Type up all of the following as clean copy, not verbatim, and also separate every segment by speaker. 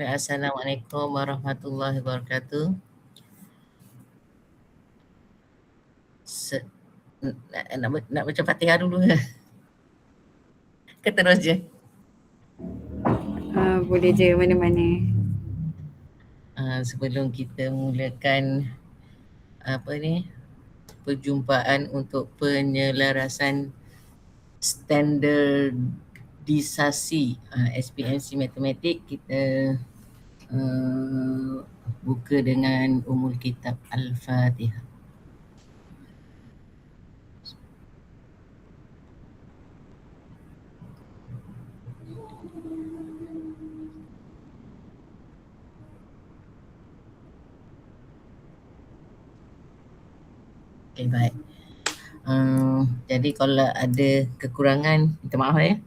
Speaker 1: Assalamualaikum warahmatullahi wabarakatuh. Nak baca Fatihah dulu ke? Ke terus je?
Speaker 2: Boleh je mana-mana.
Speaker 1: Sebelum kita mulakan perjumpaan untuk penyelarasan standardisasi SPMC Matematik, kita buka dengan Ummul Kitab Al-Fatihah. Okay, baik. Jadi kalau ada kekurangan, minta maaf ya.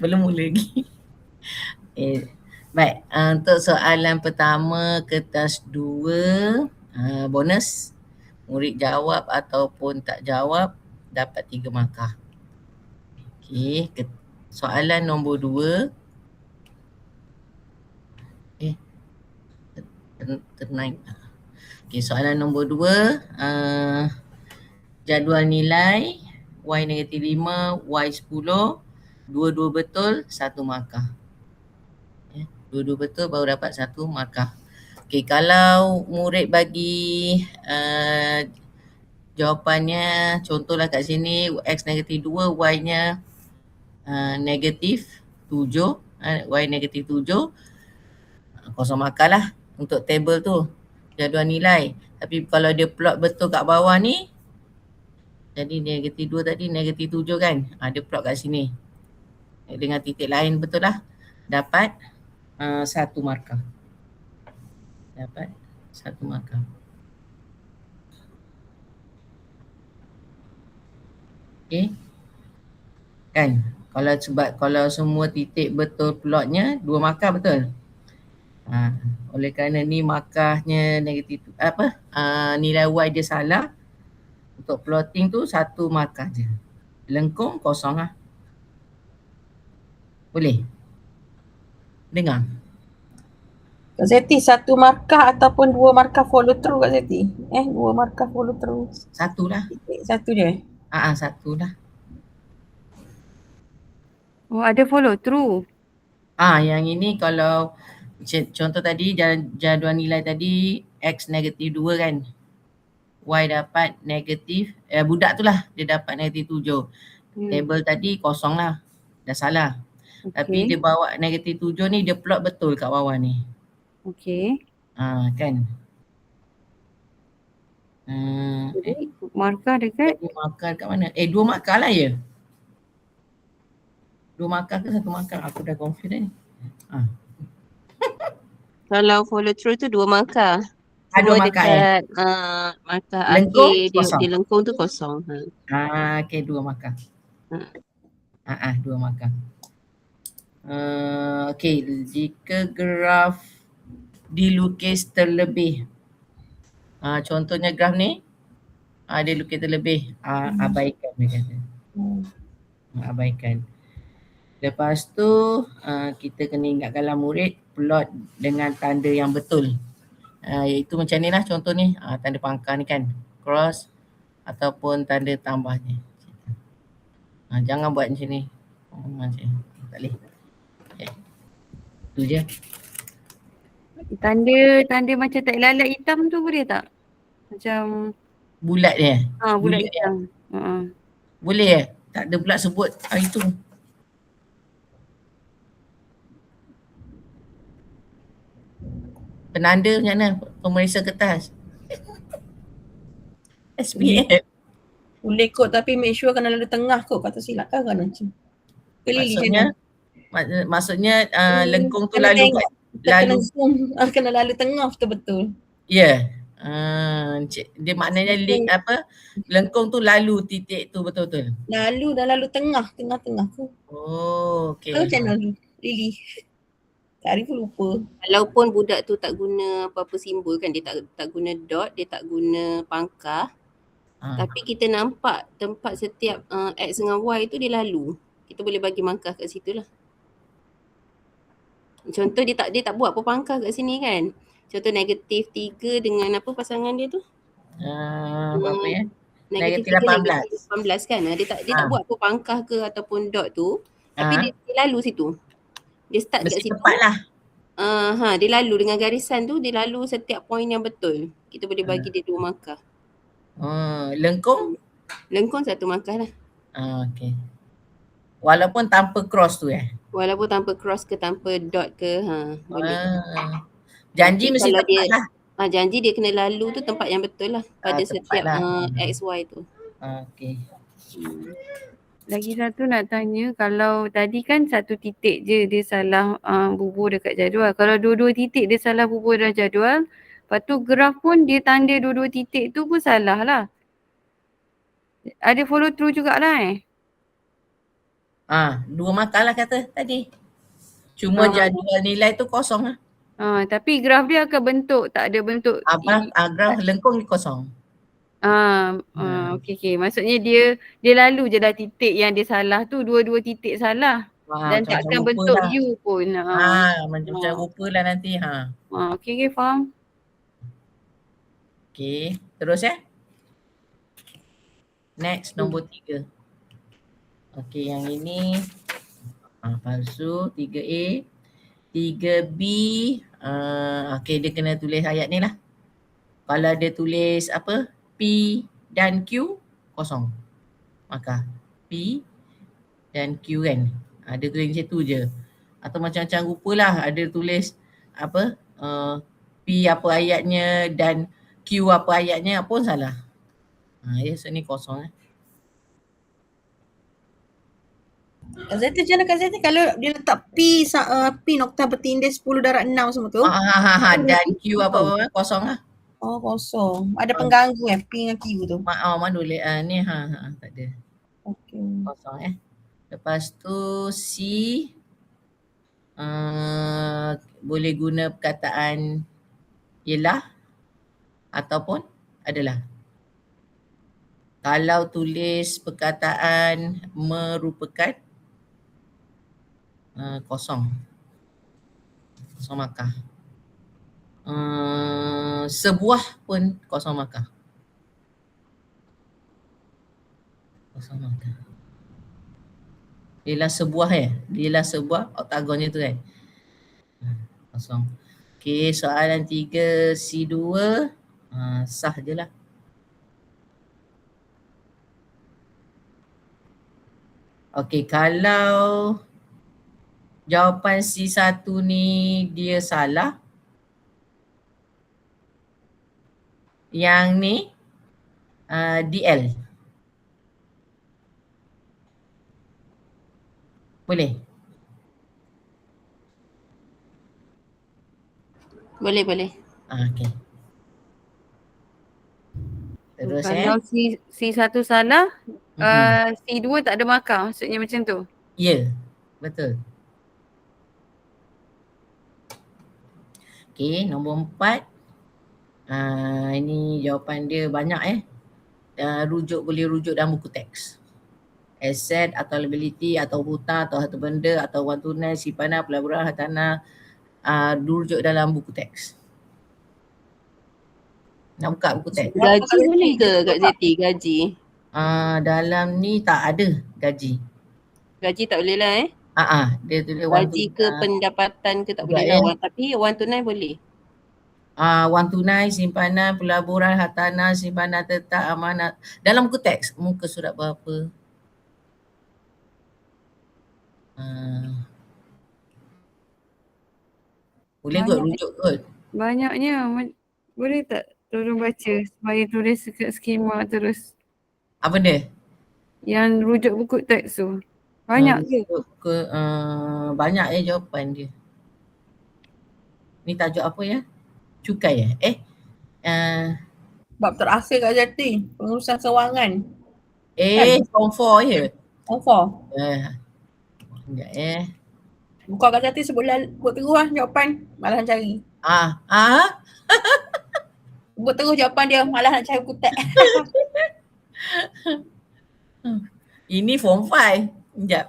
Speaker 1: Belum mula lagi. Baik, untuk soalan pertama kertas 2, bonus. Murid jawab ataupun tak jawab dapat 3 markah. Okey, soalan nombor 2. Ternaik. Okey, soalan nombor 2. Jadual nilai Y -5, Y 10, dua-dua betul, 1 markah. Dua-dua betul baru dapat 1 markah. Okey, kalau murid bagi jawapannya, contohlah kat sini X -2, Y-nya -7, Y -7, 0 markah lah untuk table tu, jadual nilai. Tapi kalau dia plot betul kat bawah ni, jadi -2 tadi -7 kan, dia plot kat sini dengan titik lain betul lah, dapat 1 markah. Dapat 1 markah. Okey. Kan? Kalau semua titik betul plotnya 2 markah betul. Oleh kerana ni markahnya negatif nilai Y dia salah, untuk plotting tu 1 markah je. Lengkung kosong lah. Boleh? Dengar?
Speaker 3: Kak Zeti, 1 markah ataupun 2 markah follow through Kak Zeti? 2 markah follow through.
Speaker 1: 1 lah.
Speaker 3: Satu je?
Speaker 1: 1 lah.
Speaker 2: Oh, ada follow through.
Speaker 1: Yang ini kalau contoh tadi jadual nilai tadi X -2 kan. Y dapat negatif, budak tu lah dia dapat -7. Table tadi kosong lah, dah salah. Tapi dia bawa -7 ni dia plot betul kat bawah ni.
Speaker 2: Okey.
Speaker 1: Kan.
Speaker 2: Jadi markah dekat?
Speaker 1: Jadi markah kat mana? 2 markah lah ya? 2 markah ke 1 markah? Aku dah confused ni.
Speaker 4: Kalau follow through tu 2 markah.
Speaker 1: 2
Speaker 4: Semua
Speaker 1: markah
Speaker 4: dekat markah
Speaker 1: lengkung
Speaker 4: akhir
Speaker 1: kosong.
Speaker 4: dia lengkung tu kosong.
Speaker 1: Okey, 2 markah. 2 markah. Okey, jika graf dilukis terlebih. Contohnya graf ni, dia lukis terlebih. Abaikan dia kata. Abaikan. Lepas tu kita kena ingatkanlah murid plot dengan tanda yang betul. Iaitu macam ni lah contoh ni, tanda pangkah ni kan, cross ataupun tanda tambah ni. Jangan buat macam ni. Tak boleh. Tu je.
Speaker 2: Tanda macam tak lalat hitam tu boleh tak? Macam
Speaker 1: bulat dia.
Speaker 2: Bulat hitam.
Speaker 1: Boleh tak ada pula sebut itu. Penanda macam mana? Pemeriksa kertas. SPM.
Speaker 3: Boleh kot tapi make sure kena lalu tengah kot, kata silap kan macam.
Speaker 1: Maksudnya lengkung tu lalu
Speaker 3: zoom, kena lalu tengah betul-betul.
Speaker 1: Ya. Dia maknanya lengkung tu lalu titik tu betul-betul.
Speaker 3: Lalu tengah-tengah tu.
Speaker 1: Oh, okey.
Speaker 3: Macam mana? Really? Kak Arif lupa.
Speaker 4: Walaupun budak tu tak guna apa-apa simbol kan, dia tak guna dot, dia tak guna pangkah. Tapi kita nampak tempat setiap X dengan Y tu dia lalu. Kita boleh bagi markah kat situ lah. Contoh dia tak buat apa pangkah kat sini kan. Contoh negatif 3 dengan apa pasangan dia tu?
Speaker 1: Berapa ya?
Speaker 4: Negatif
Speaker 1: Negatif
Speaker 4: 3,
Speaker 1: 18.
Speaker 4: negatif 18 kan. Dia tak buat apa pangkah ke ataupun dot tu. Tapi dia lalu situ. Dia start dekat
Speaker 1: Mesti
Speaker 4: situ.
Speaker 1: tepat lah.
Speaker 4: Dia lalu dengan garisan tu, dia lalu setiap poin yang betul. Kita boleh bagi dia 2 markah.
Speaker 1: Lengkung?
Speaker 4: Lengkung 1 markah lah.
Speaker 1: Okey. Walaupun tanpa cross tu
Speaker 4: Walaupun tanpa cross ke tanpa dot ke, boleh.
Speaker 1: Janji
Speaker 4: Tapi
Speaker 1: mesti
Speaker 4: kalau
Speaker 1: tepat lah.
Speaker 4: janji dia kena lalu tu tempat yang betul lah pada
Speaker 1: Tepat
Speaker 4: setiap
Speaker 1: lah.
Speaker 4: XY tu.
Speaker 1: Okey.
Speaker 2: Lagi satu nak tanya, kalau tadi kan 1 titik je dia salah bubur dekat jadual. Kalau 2 titik dia salah bubur dalam jadual, lepas tu graf pun dia tanda 2 titik tu pun salah lah. Ada follow through jugalah
Speaker 1: 2 markah lah kata tadi. Cuma jadual nilai tu kosong lah.
Speaker 2: Tapi graf dia akan bentuk, tak ada bentuk.
Speaker 1: Graf lengkung ni kosong.
Speaker 2: Okey. Maksudnya dia lalu je lah titik yang dia salah tu, 2 titik salah. Dan takkan bentuk
Speaker 1: lah.
Speaker 2: U pun.
Speaker 1: Macam rupa lah nanti.
Speaker 2: Okey, faham.
Speaker 1: Okey, terus Next, nombor 3. Okey, yang ini palsu, 3A. 3B, okey dia kena tulis ayat ni lah. Kalau dia tulis apa, P dan Q, kosong. Maka P dan Q kan, ada tulis macam tu je. Atau macam-macam rupa lah, ada tulis apa, P apa ayatnya dan Q apa ayatnya pun salah. So ni kosong
Speaker 3: Kak Zeti macam mana Kak Zeti kalau dia letak P noktah bertindih 10/6 semua tu?
Speaker 1: Dan Q apa kosong lah.
Speaker 3: Kosong. Ada pengganggu P dengan Q tu.
Speaker 1: Mana boleh ni tak ada.
Speaker 3: Okey.
Speaker 1: Kosong Lepas tu C boleh guna perkataan ialah ataupun adalah. Kalau tulis perkataan merupakan, kosong markah. Sebuah pun kosong markah. Kosong markah. Ialah sebuah Ialah sebuah oktagonnya tu kosong. Okey, soalan 3 C2 sah je lah. Okey, kalau jawapan C1 ni dia salah, yang ni DL. Boleh?
Speaker 4: Boleh.
Speaker 1: Okey. Terus
Speaker 2: Kalau C1 salah, C2 tak ada markah, maksudnya macam tu?
Speaker 1: Ya, betul. Okey, nombor 4. Ini jawapan dia banyak boleh rujuk dalam buku teks. Aset atau liability atau hutang atau harta benda atau wang tunai, simpanan, pelaburan, hartanah, dirujuk dalam buku teks. Nak buka buku teks?
Speaker 4: Gaji boleh ke Kak Zeti? Gaji?
Speaker 1: Dalam ni tak ada gaji.
Speaker 4: Gaji tak boleh lah
Speaker 1: Dia tulis
Speaker 4: gaji ke pendapatan ke tak boleh lah. Tapi wang tunai boleh.
Speaker 1: Wang tunai, simpanan, pelaburan, hartanah, simpanan tetap, amanat. Dalam buku teks, muka surat berapa? Boleh kot, rujuk kot.
Speaker 2: Banyaknya. Boleh tak tolong baca supaya tulis skema terus?
Speaker 1: Apa dia?
Speaker 2: Yang rujuk buku teks tu. Banyak ke?
Speaker 1: Banyak jawapan dia. Ni tajuk apa Cukai
Speaker 3: Bab terakhir Kak Zeti, pengurusan kewangan.
Speaker 1: Form 4 je.
Speaker 3: Form 4.
Speaker 1: Sekejap
Speaker 3: Buka Kak Zeti sebut terus lah jawapan. Malah nak cari. Sebut terus jawapan dia, malah nak cari buku teks.
Speaker 1: Ini form 5. Sekejap.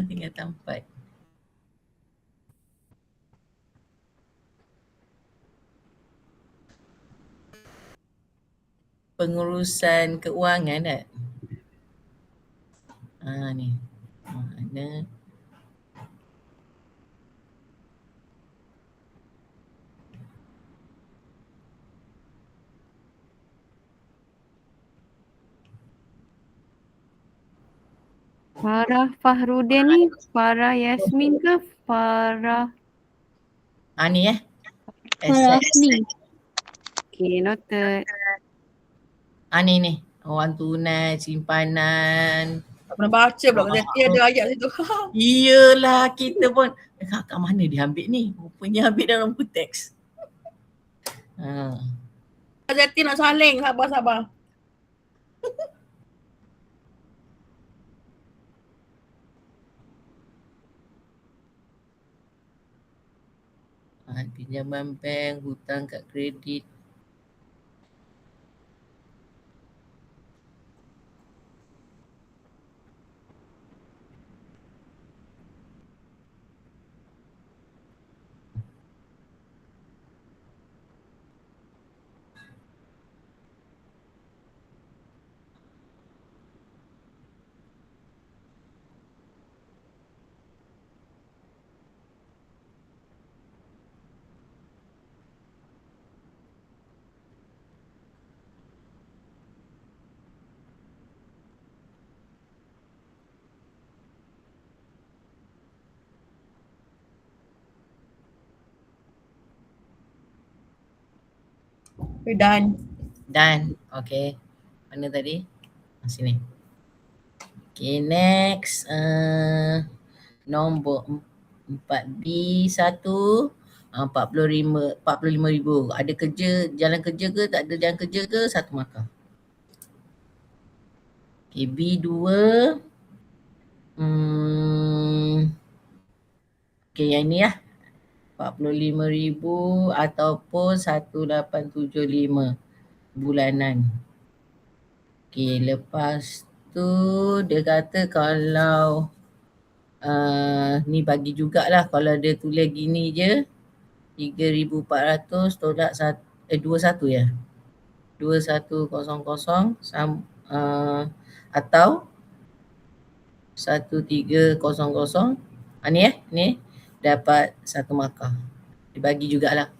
Speaker 1: Tinggal tempat. pengurusan keuangan tak? Ni. Mana?
Speaker 2: Farah Fahrudin ni Farah Yasmin ke Farah?
Speaker 1: Ni
Speaker 2: Yasmin. Okay, noted.
Speaker 1: Ni. Wang tunai, simpanan.
Speaker 3: Tak pernah baca pula Kak Zeti ada ayat situ.
Speaker 1: Iyalah, kita pun kat mana dia ambil ni? Rupanya ambil dalam buku teks.
Speaker 3: Kak Zeti nak saling, sabar.
Speaker 1: Pinjaman bank, hutang kad kredit.
Speaker 3: Done.
Speaker 1: Okay. Mana tadi? Sini. Okay, next. Nombor 4B1. 45,000. Ada kerja, jalan kerja ke? Tak ada jalan kerja ke? 1 markah. Okay, B2. Okay, yang ni lah. 45,000 ataupun 1875 bulanan. Okay, lepas tu dia kata kalau ni bagi jugalah kalau dia tulis gini je 3,400 tolak 21 ya. 2100 atau 1300. Ni dapat 1 markah. Dibagi jugalah.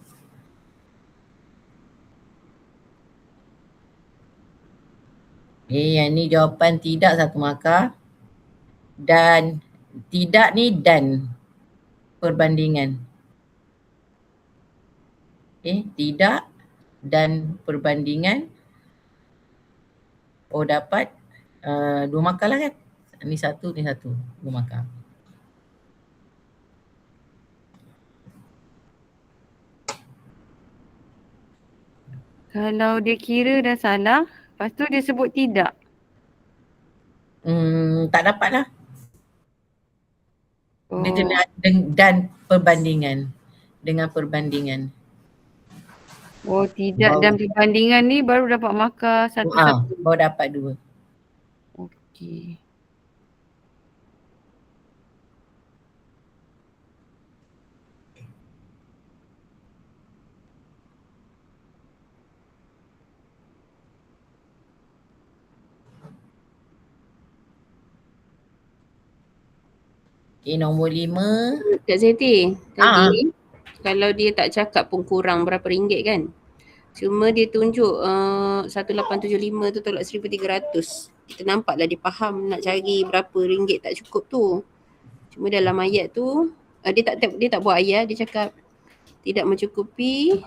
Speaker 1: Yang ni jawapan tidak 1 markah. Dan tidak ni dan perbandingan. Tidak dan perbandingan. Dapat 2 markah lah kan. Ni 1, ni 1. 2 markah.
Speaker 2: Kalau dia kira dah salah, lepas tu dia sebut tidak.
Speaker 1: Tak dapat lah. Dia kena dan perbandingan. Dengan perbandingan.
Speaker 2: Tidak dan perbandingan ni baru dapat markah 1.
Speaker 1: Baru dapat 2.
Speaker 2: Okey.
Speaker 1: Okay, nombor 5.
Speaker 4: Kak Zeti, tadi kalau dia tak cakap pun kurang berapa ringgit kan. Cuma dia tunjuk 1875 tu tolak 1,300. Kita nampaklah dia faham nak cari berapa ringgit tak cukup tu. Cuma dalam ayat tu dia tak buat ayat, dia cakap tidak mencukupi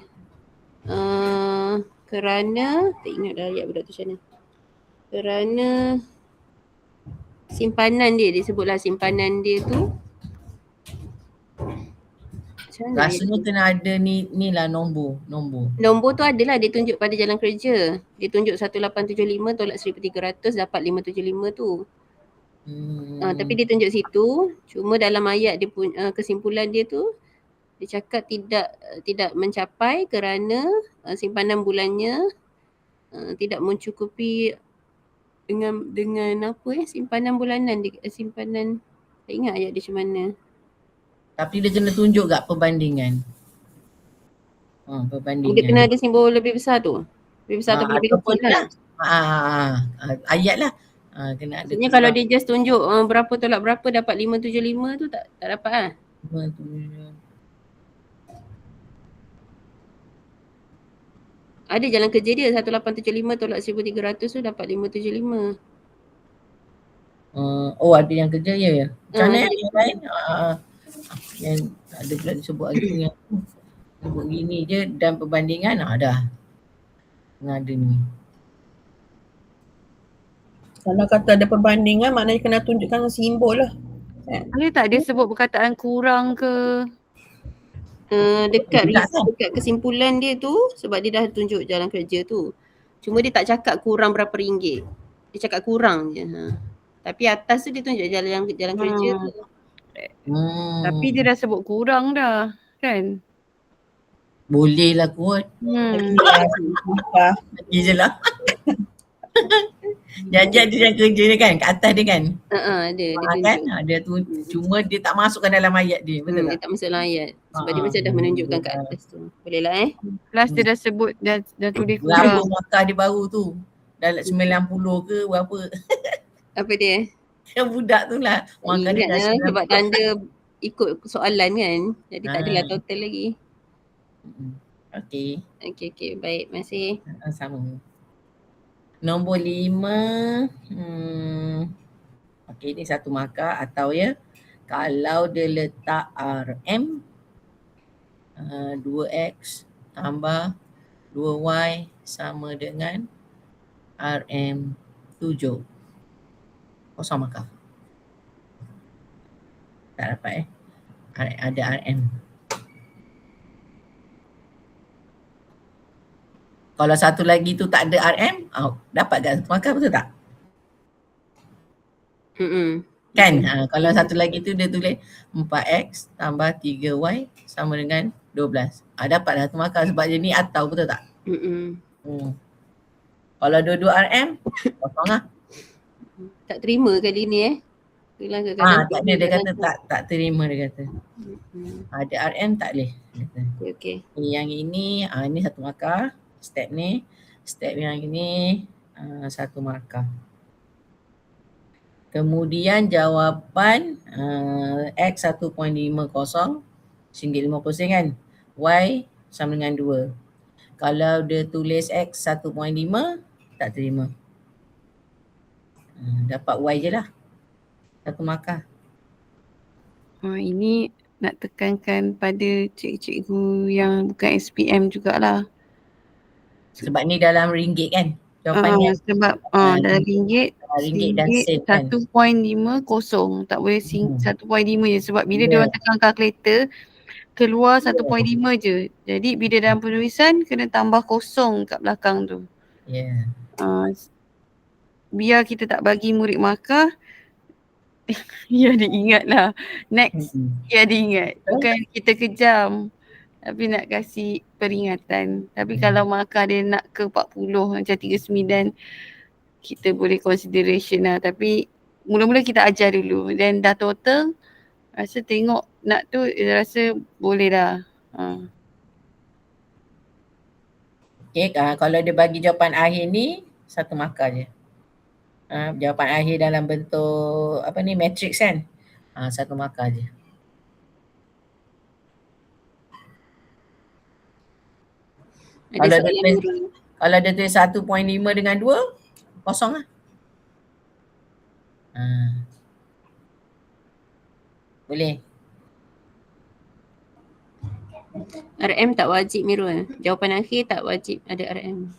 Speaker 4: kerana tak ingat dah ayat budak tu macam mana. Kerana simpanan dia sebutlah simpanan dia tu.
Speaker 1: Rasanya kena ada ni lah nombor.
Speaker 4: Nombor tu adalah dia tunjuk pada jalan kerja. Dia tunjuk 1875 tolak 1,300 dapat 575 tu. Tapi dia tunjuk situ. Cuma dalam ayat dia punya kesimpulan dia tu dia cakap tidak mencapai kerana simpanan bulannya tidak mencukupi dengan apa simpanan bulanan simpanan tak ingat ayat dia macam mana.
Speaker 1: Tapi dia kena tunjuk tak perbandingan. Perbandingan.
Speaker 4: Dia kena ada simbol lebih besar tu. Lebih besar atau lebih kecil lah.
Speaker 1: Ayat lah. Kena ada
Speaker 4: Maksudnya kalau dia just tunjuk berapa tolak berapa dapat 575 tu tak dapat lah. Ada jalan kerja dia 1875 tolak 1300 tu dapat 575.
Speaker 1: Ada yang kerja ya. Macam mana
Speaker 4: ada.
Speaker 1: yang lain? Yang ada pula disebut ada yang sebut gini je dan perbandingan dah. Ada ni.
Speaker 3: Kalau kata ada perbandingan maknanya kena tunjukkan simbol lah.
Speaker 2: Ada tak dia sebut perkataan kurang ke?
Speaker 4: Dekat
Speaker 1: Tidak,
Speaker 4: dekat kesimpulan dia tu sebab dia dah tunjuk jalan kerja tu. Cuma dia tak cakap kurang berapa ringgit. Dia cakap kurang je. Tapi atas tu dia tunjuk jalan kerja tu.
Speaker 2: Tapi dia dah sebut kurang dah kan?
Speaker 1: Boleh lah kot. Lagi je lah. Jajak dia yang kerja dia kan, kat atas dia kan.
Speaker 4: Ada dia tunjuk.
Speaker 1: Kan? Dia tu cuma dia tak masukkan dalam ayat dia. Betul
Speaker 4: Dia
Speaker 1: tak?
Speaker 4: tak masuk dalam ayat. Sebab dia macam dah menunjukkan kat atas tu. Boleh lah
Speaker 2: Plus dia dah sebut dah tulis
Speaker 1: Berapa
Speaker 2: kurang.
Speaker 1: markah dia baru tu? Dalam 90 ke berapa?
Speaker 4: Apa dia?
Speaker 1: Yang budak tu lah. Markah dia dah
Speaker 4: Ingat sebab tanda ikut soalan kan. Jadi tak adalah
Speaker 1: Ah.
Speaker 4: total lagi.
Speaker 1: Okey.
Speaker 4: Okey. Baik. Terima kasih.
Speaker 1: Sama. Nombor 5. Okey, ni satu markah atau ya. Kalau dia letak RM 2X tambah 2Y sama dengan RM 7. Kosong markah. Tak dapat ada RM. Kalau satu lagi tu tak ada RM, dapat tak satu markah, betul tak? Kan? Kalau satu lagi tu dia tulis 4X tambah 3Y sama dengan 12. Dapatlah satu markah sebab dia ni atau, betul tak? Kalau dua-dua RM, kosong lah.
Speaker 4: Tak terima kali ni Itulah
Speaker 1: Tak ada, dia kata tak terima dia kata. Ada RM tak boleh.
Speaker 4: Okey.
Speaker 1: Yang ini, ini satu markah. Step ni. Step yang ini satu markah. Kemudian jawapan X 1.50 RM1.50 kan. Y sama dengan 2. Kalau dia tulis X 1.5 tak terima. Dapat Y je lah. Satu markah.
Speaker 2: Ini nak tekankan pada cikgu-cikgu yang bukan SPM jugalah.
Speaker 1: Sebab ni dalam ringgit kan jawapannya.
Speaker 2: Sebab dalam ringgit
Speaker 1: dan sen kan.
Speaker 2: 1.50 tak boleh 1.5 je sebab bila dia orang tekan kalkulator keluar 1.5 je. Jadi bila dalam penulisan kena tambah kosong kat belakang tu. Biar kita tak bagi murid markah, ya dia ingat lah. Next, ya dia ingat. Bukan kita kejam. Tapi nak kasih peringatan. Tapi kalau markah dia nak ke 40 macam 39, kita boleh consideration lah. Tapi mula-mula kita ajar dulu. Dan dah total, rasa tengok nak tu rasa boleh dah.
Speaker 1: Okay, kalau dia bagi jawapan akhir ni, satu markah je. Jawapan akhir dalam bentuk matrix kan. Satu markah je. Kalau dia tulis 1.5 dengan 2, kosong lah. Boleh.
Speaker 4: RM tak wajib Mirul. Jawapan akhir tak wajib ada RM.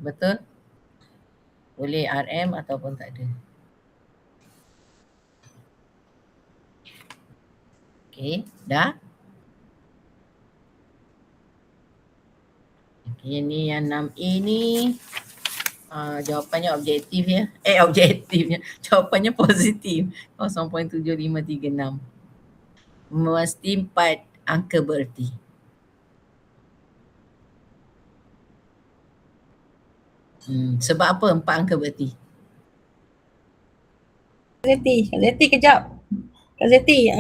Speaker 1: Betul. Boleh RM ataupun tak ada. Okey, dah. Okey, ni yang 6A ni jawapannya objektif ya. Objektifnya. Jawapannya positif. 0.7536. Mesti 4 angka bererti. Sebab apa 4 angka bererti?
Speaker 3: Kak Zeti kejap. Kak Zeti,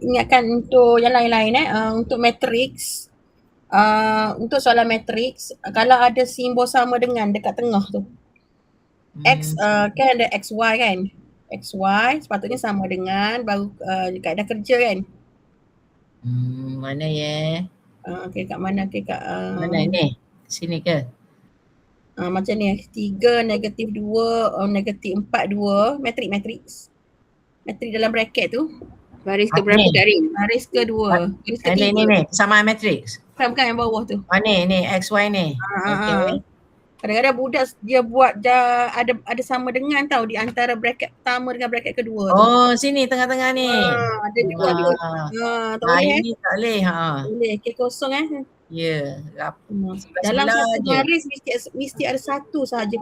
Speaker 3: ingatkan untuk yang lain-lain untuk matrix Untuk soalan matrix, kalau ada simbol sama dengan dekat tengah tu. X kan ada XY kan. XY sepatutnya sama dengan baru kaedah kerja kan.
Speaker 1: Mana ya?
Speaker 3: Okay, kat mana? Okay, kat
Speaker 1: Mana ni? Sini ke?
Speaker 3: macam ni 3, -2, -4, 2, matrix dalam bracket tu.
Speaker 4: Baris ke berapa Kak Rin?
Speaker 3: Baris kedua. Baris
Speaker 1: Ni
Speaker 3: ketiga.
Speaker 1: persamaan matrix.
Speaker 3: Bukan yang bawah tu.
Speaker 1: Ni XY ni. Okay.
Speaker 3: Kadang-kadang budak dia buat ada sama dengan tau di antara bracket pertama dengan bracket kedua tu.
Speaker 1: Oh, sini tengah-tengah ni.
Speaker 3: Ada juga tu. Tak boleh
Speaker 1: Ini tak boleh.
Speaker 3: Boleh. K kosong
Speaker 1: Ya.
Speaker 3: Dalam satu baris mesti ada satu sahaja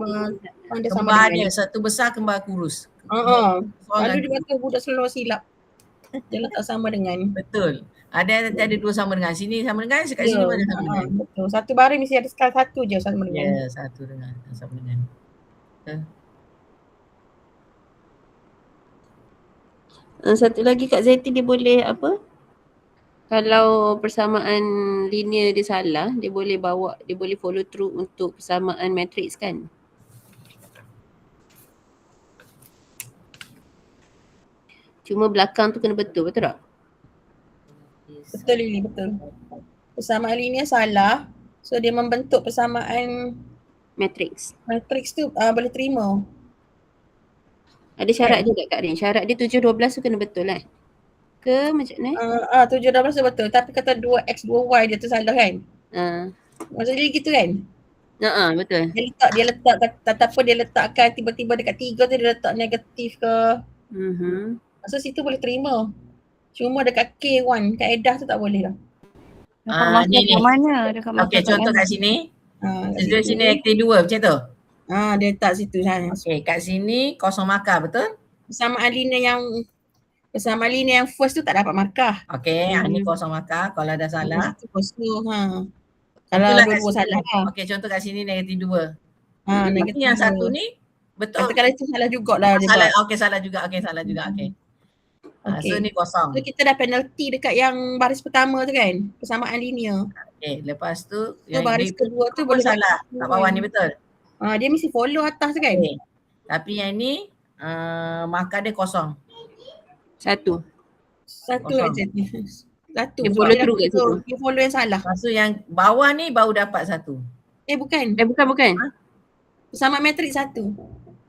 Speaker 3: pandai sama
Speaker 1: Kembar
Speaker 3: dengan.
Speaker 1: dia, satu besar kembar kurus.
Speaker 3: Lalu dia kata budak selalu silap. Dia letak sama dengan.
Speaker 1: Betul. Ada dua sama dengan. Sini sama dengan, kat sini pun ada sama dengan.
Speaker 3: Betul. Satu baris mesti ada sekali satu je sama dengan.
Speaker 1: Ya, satu dengan sama dengan.
Speaker 4: Satu lagi Kak Zeti dia boleh apa? Kalau persamaan linear dia salah, dia boleh follow through untuk persamaan matrix kan? Cuma belakang tu kena betul tak?
Speaker 3: Betul Lily, betul. Persamaan linear salah. So dia membentuk persamaan
Speaker 4: matrix
Speaker 3: tu boleh terima.
Speaker 4: Ada syarat je tak Kak Rin? Syarat dia 7-12 tu kena betul lah. Ke macam ni?
Speaker 3: 7-12 tu betul. Tapi kata 2x 2y dia tu salah kan? Maksudnya gitu kan?
Speaker 4: Betul.
Speaker 3: Dia letak kata apa dia letakkan tiba-tiba dekat 3 tu dia letak negatif ke. So situ boleh terima. Cuma dekat K1 kaedah tu tak boleh lah.
Speaker 2: Dekat mana?
Speaker 1: Okey, contoh kat sini. Contoh sini aktif 2 macam tu.
Speaker 3: Dia letak situ.
Speaker 1: Okey, kat sini kosong markah betul?
Speaker 3: Persamaan linear yang first tu tak dapat markah.
Speaker 1: Okey, ni kosong markah kalau dah salah.
Speaker 3: Kosong. Kalau dua salah.
Speaker 1: Okey, contoh kat sini negatif 2.
Speaker 3: Negatif
Speaker 1: yang satu ni betul.
Speaker 3: Katakanlah itu salah jugalah dia.
Speaker 1: Salah juga. Okey. So ni kosong.
Speaker 3: So kita dah penalty dekat yang baris pertama tu kan, persamaan linear.
Speaker 1: Okey, lepas tu
Speaker 3: yang baris kedua tu boleh
Speaker 1: salah. Kat bawah ni betul.
Speaker 3: Dia mesti follow atas tu kan.
Speaker 1: Okay. Tapi yang ni markah dia kosong.
Speaker 4: Satu
Speaker 3: exactly. Satu.
Speaker 4: Dia follow through kat situ.
Speaker 3: Dia follow yang salah.
Speaker 1: Lepas tu yang bawah ni baru dapat satu.
Speaker 3: Bukan.
Speaker 4: Bukan.
Speaker 3: Persamaan matrix satu.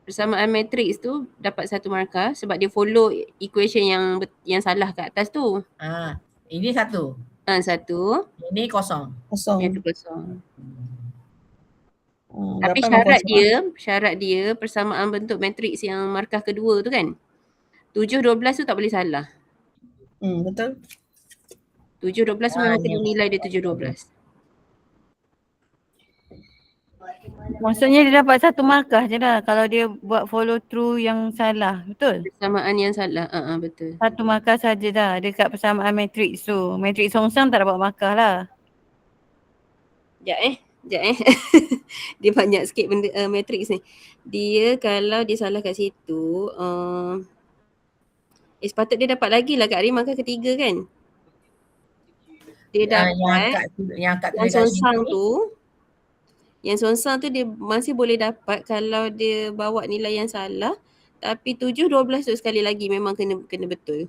Speaker 4: Persamaan matrix tu dapat satu markah sebab dia follow equation yang salah kat atas tu.
Speaker 1: Ini satu.
Speaker 4: Satu.
Speaker 1: Ini kosong.
Speaker 4: Yang tu kosong. Tapi syarat dia persamaan bentuk matrix yang markah kedua tu kan. 7-12 tu tak boleh salah.
Speaker 3: Betul.
Speaker 4: 7-12 memang kena nilai dia 7-12.
Speaker 2: Maksudnya dia dapat satu markah je lah kalau dia buat follow through yang salah. Betul?
Speaker 4: Persamaan yang salah. Betul.
Speaker 2: Satu markah saja dah dekat persamaan matrix tu. Matrix songsang tak dapat markah lah.
Speaker 4: Sekejap dia banyak sikit benda matrix ni. Dia kalau dia salah kat situ sepatut dia dapat lagi lah Kak Rin markah ketiga kan. Dia dapat yang songsang tu. Yang songsang tu dia masih boleh dapat kalau dia bawa nilai yang salah. Tapi 7-12 tu sekali lagi memang kena betul.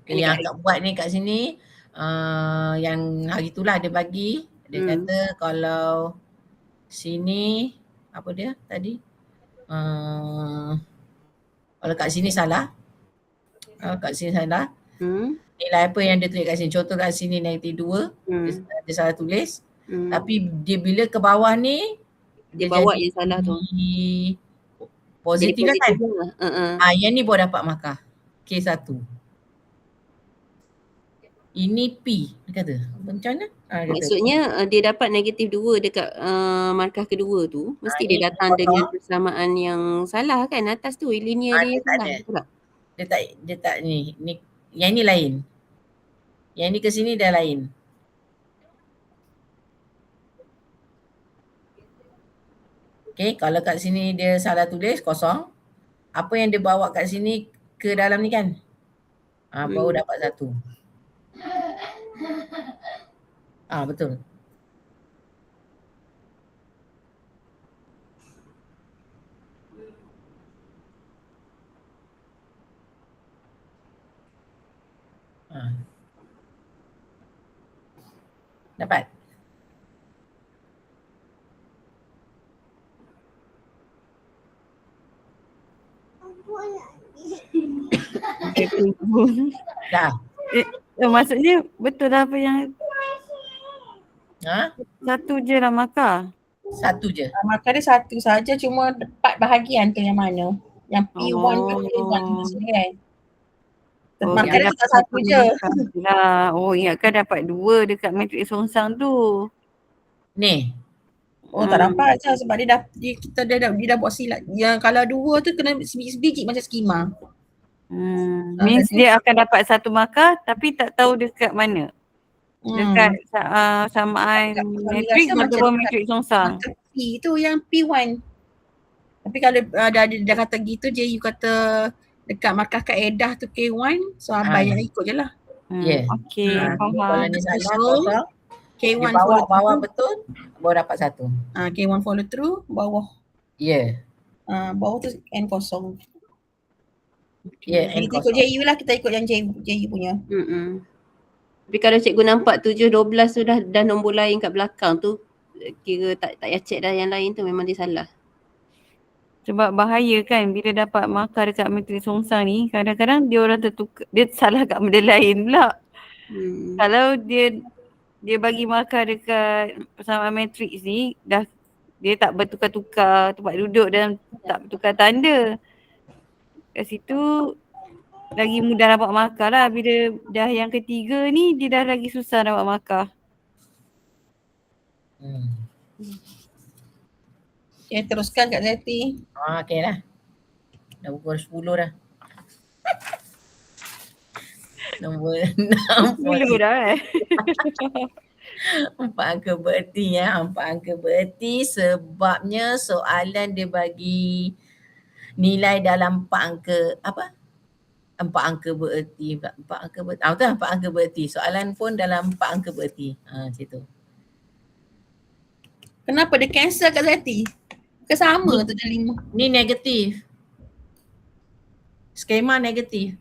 Speaker 1: Yang Kak buat ni kat sini yang hari itulah dia bagi. Dia kata kalau sini apa dia tadi? Kalau kat sini salah. Nilai apa yang dia tulis kat sini. Contoh kat sini negatif 2. Dia salah tulis. Tapi dia bila ke bawah ni
Speaker 4: dia bawa yang salah tu.
Speaker 1: Positif kan? Yang ni baru dapat markah. K1. Ini P. Dia kata. Macam mana?
Speaker 4: Maksudnya dia dapat negatif 2 dekat markah kedua tu. Mesti dia datang dengan persamaan yang salah kan atas tu. Linear dia salah.
Speaker 1: Dia tak ni. Yang ni lain. Yang ni ke sini dah lain. Okay, kalau kat sini dia salah tulis kosong. Apa yang dia bawa kat sini ke dalam ni kan? Baru dapat satu. Betul. Dapat? Dah.
Speaker 2: Maksudnya betul lah apa yang satu je lah markah.
Speaker 1: Satu je.
Speaker 3: Markah dia satu saja, cuma 4 bahagian tu yang mana? Yang P1 ke P1 maksudnya kan? Markah dia tak satu je.
Speaker 2: Ingatkan dapat 2 dekat matrik songsang tu.
Speaker 1: Ni.
Speaker 3: Tak dapat je sebab dia dah buat silap. Yang kalau 2 tu kena sebiji macam skema.
Speaker 2: Means dia akan dapat satu markah tapi tak tahu dekat mana. Dekat samaan matrik ataupun matrik songsang.
Speaker 3: Markah P tu yang P1. Tapi kalau dia kata gitu, JU kata dekat markah kaedah tu K1, so Abai yang ikut je lah.
Speaker 2: Okay,
Speaker 1: kalau ni salah kosong,
Speaker 3: K1
Speaker 1: dia bawah betul, baru dapat satu.
Speaker 3: K1 follow through, bawah. Bawah tu N kosong.
Speaker 1: N
Speaker 3: kita
Speaker 1: kosong.
Speaker 3: ikut JU lah, kita ikut yang JU punya.
Speaker 4: Tapi kalau cikgu nampak 7, 12 tu dah nombor lain kat belakang tu, kira tak payah check dah yang lain tu, memang dia salah.
Speaker 2: Sebab bahaya kan bila dapat markah dekat matrik songsang ni, kadang-kadang dia orang tertukar, dia salah kat benda lain pula. Kalau dia bagi markah dekat persamaan matrik ni, dia tak bertukar-tukar tempat duduk dan tak bertukar tanda. Kat situ lagi mudah dapat markah lah. Bila dah yang ketiga ni, dia dah lagi susah dapat markah.
Speaker 3: Okay, teruskan Kak Zeti.
Speaker 1: Okay lah. Dah pukul 10 dah. Nombor 6.
Speaker 2: 10 dah
Speaker 1: 4 angka bererti 4 angka bererti sebabnya soalan dia bagi nilai dalam 4 angka 4 angka bererti pula. 4 angka bererti. Betul 4 angka bererti. Soalan pun dalam 4 angka bererti. Macam tu.
Speaker 3: Kenapa dia cancel Kak Zeti? Kesama tu dia 5.
Speaker 1: Ni negatif. Skema negatif.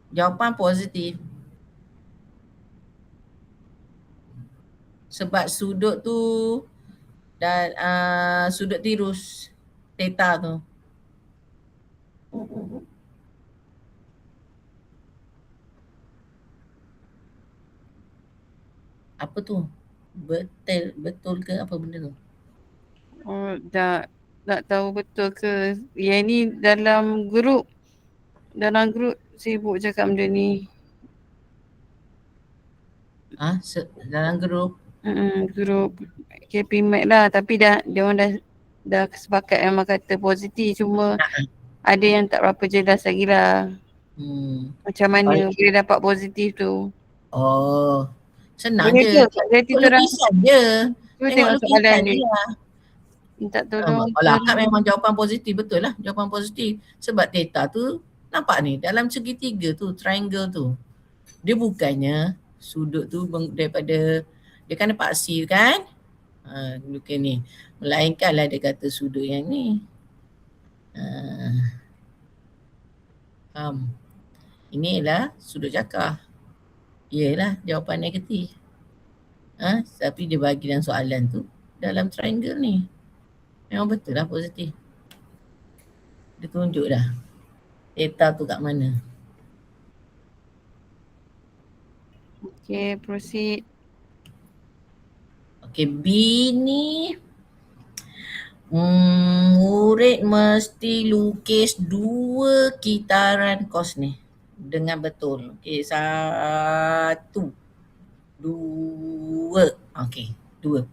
Speaker 1: Jawapan positif. Sebab sudut tu dan sudut tirus theta tu. Apa tu? Betul ke apa benda tu?
Speaker 2: Tak tahu betul ke. Yang ni dalam grup sibuk cakap benda ni.
Speaker 1: Dalam grup?
Speaker 2: Grup KPMAT lah, tapi dia orang dah sepakat memang kata positif, cuma ada yang tak berapa jelas lagi lah. Macam mana bila dapat positif tu.
Speaker 1: Senang je. Lukisan je. Tengok lukisan je lah.
Speaker 2: Minta tolong.
Speaker 1: Kalau akak memang jawapan positif, betul lah jawapan positif. Sebab theta tu nampak ni dalam segitiga tu, triangle tu. Dia bukannya sudut tu daripada, dia kan dapat C kan? Bukan ni. Melainkanlah dia kata sudut yang ni. Ini ialah sudut cakar. Ialah jawapan negatif. Tapi dia bagi dalam soalan tu dalam triangle ni. Memang betul lah positif. Dia tunjuk dah theta tu kat mana.
Speaker 2: Okay, proceed.
Speaker 1: Okay, B ni murid mesti lukis 2 kitaran kos ni dengan betul. Okay, 1, 2. Okay, 2.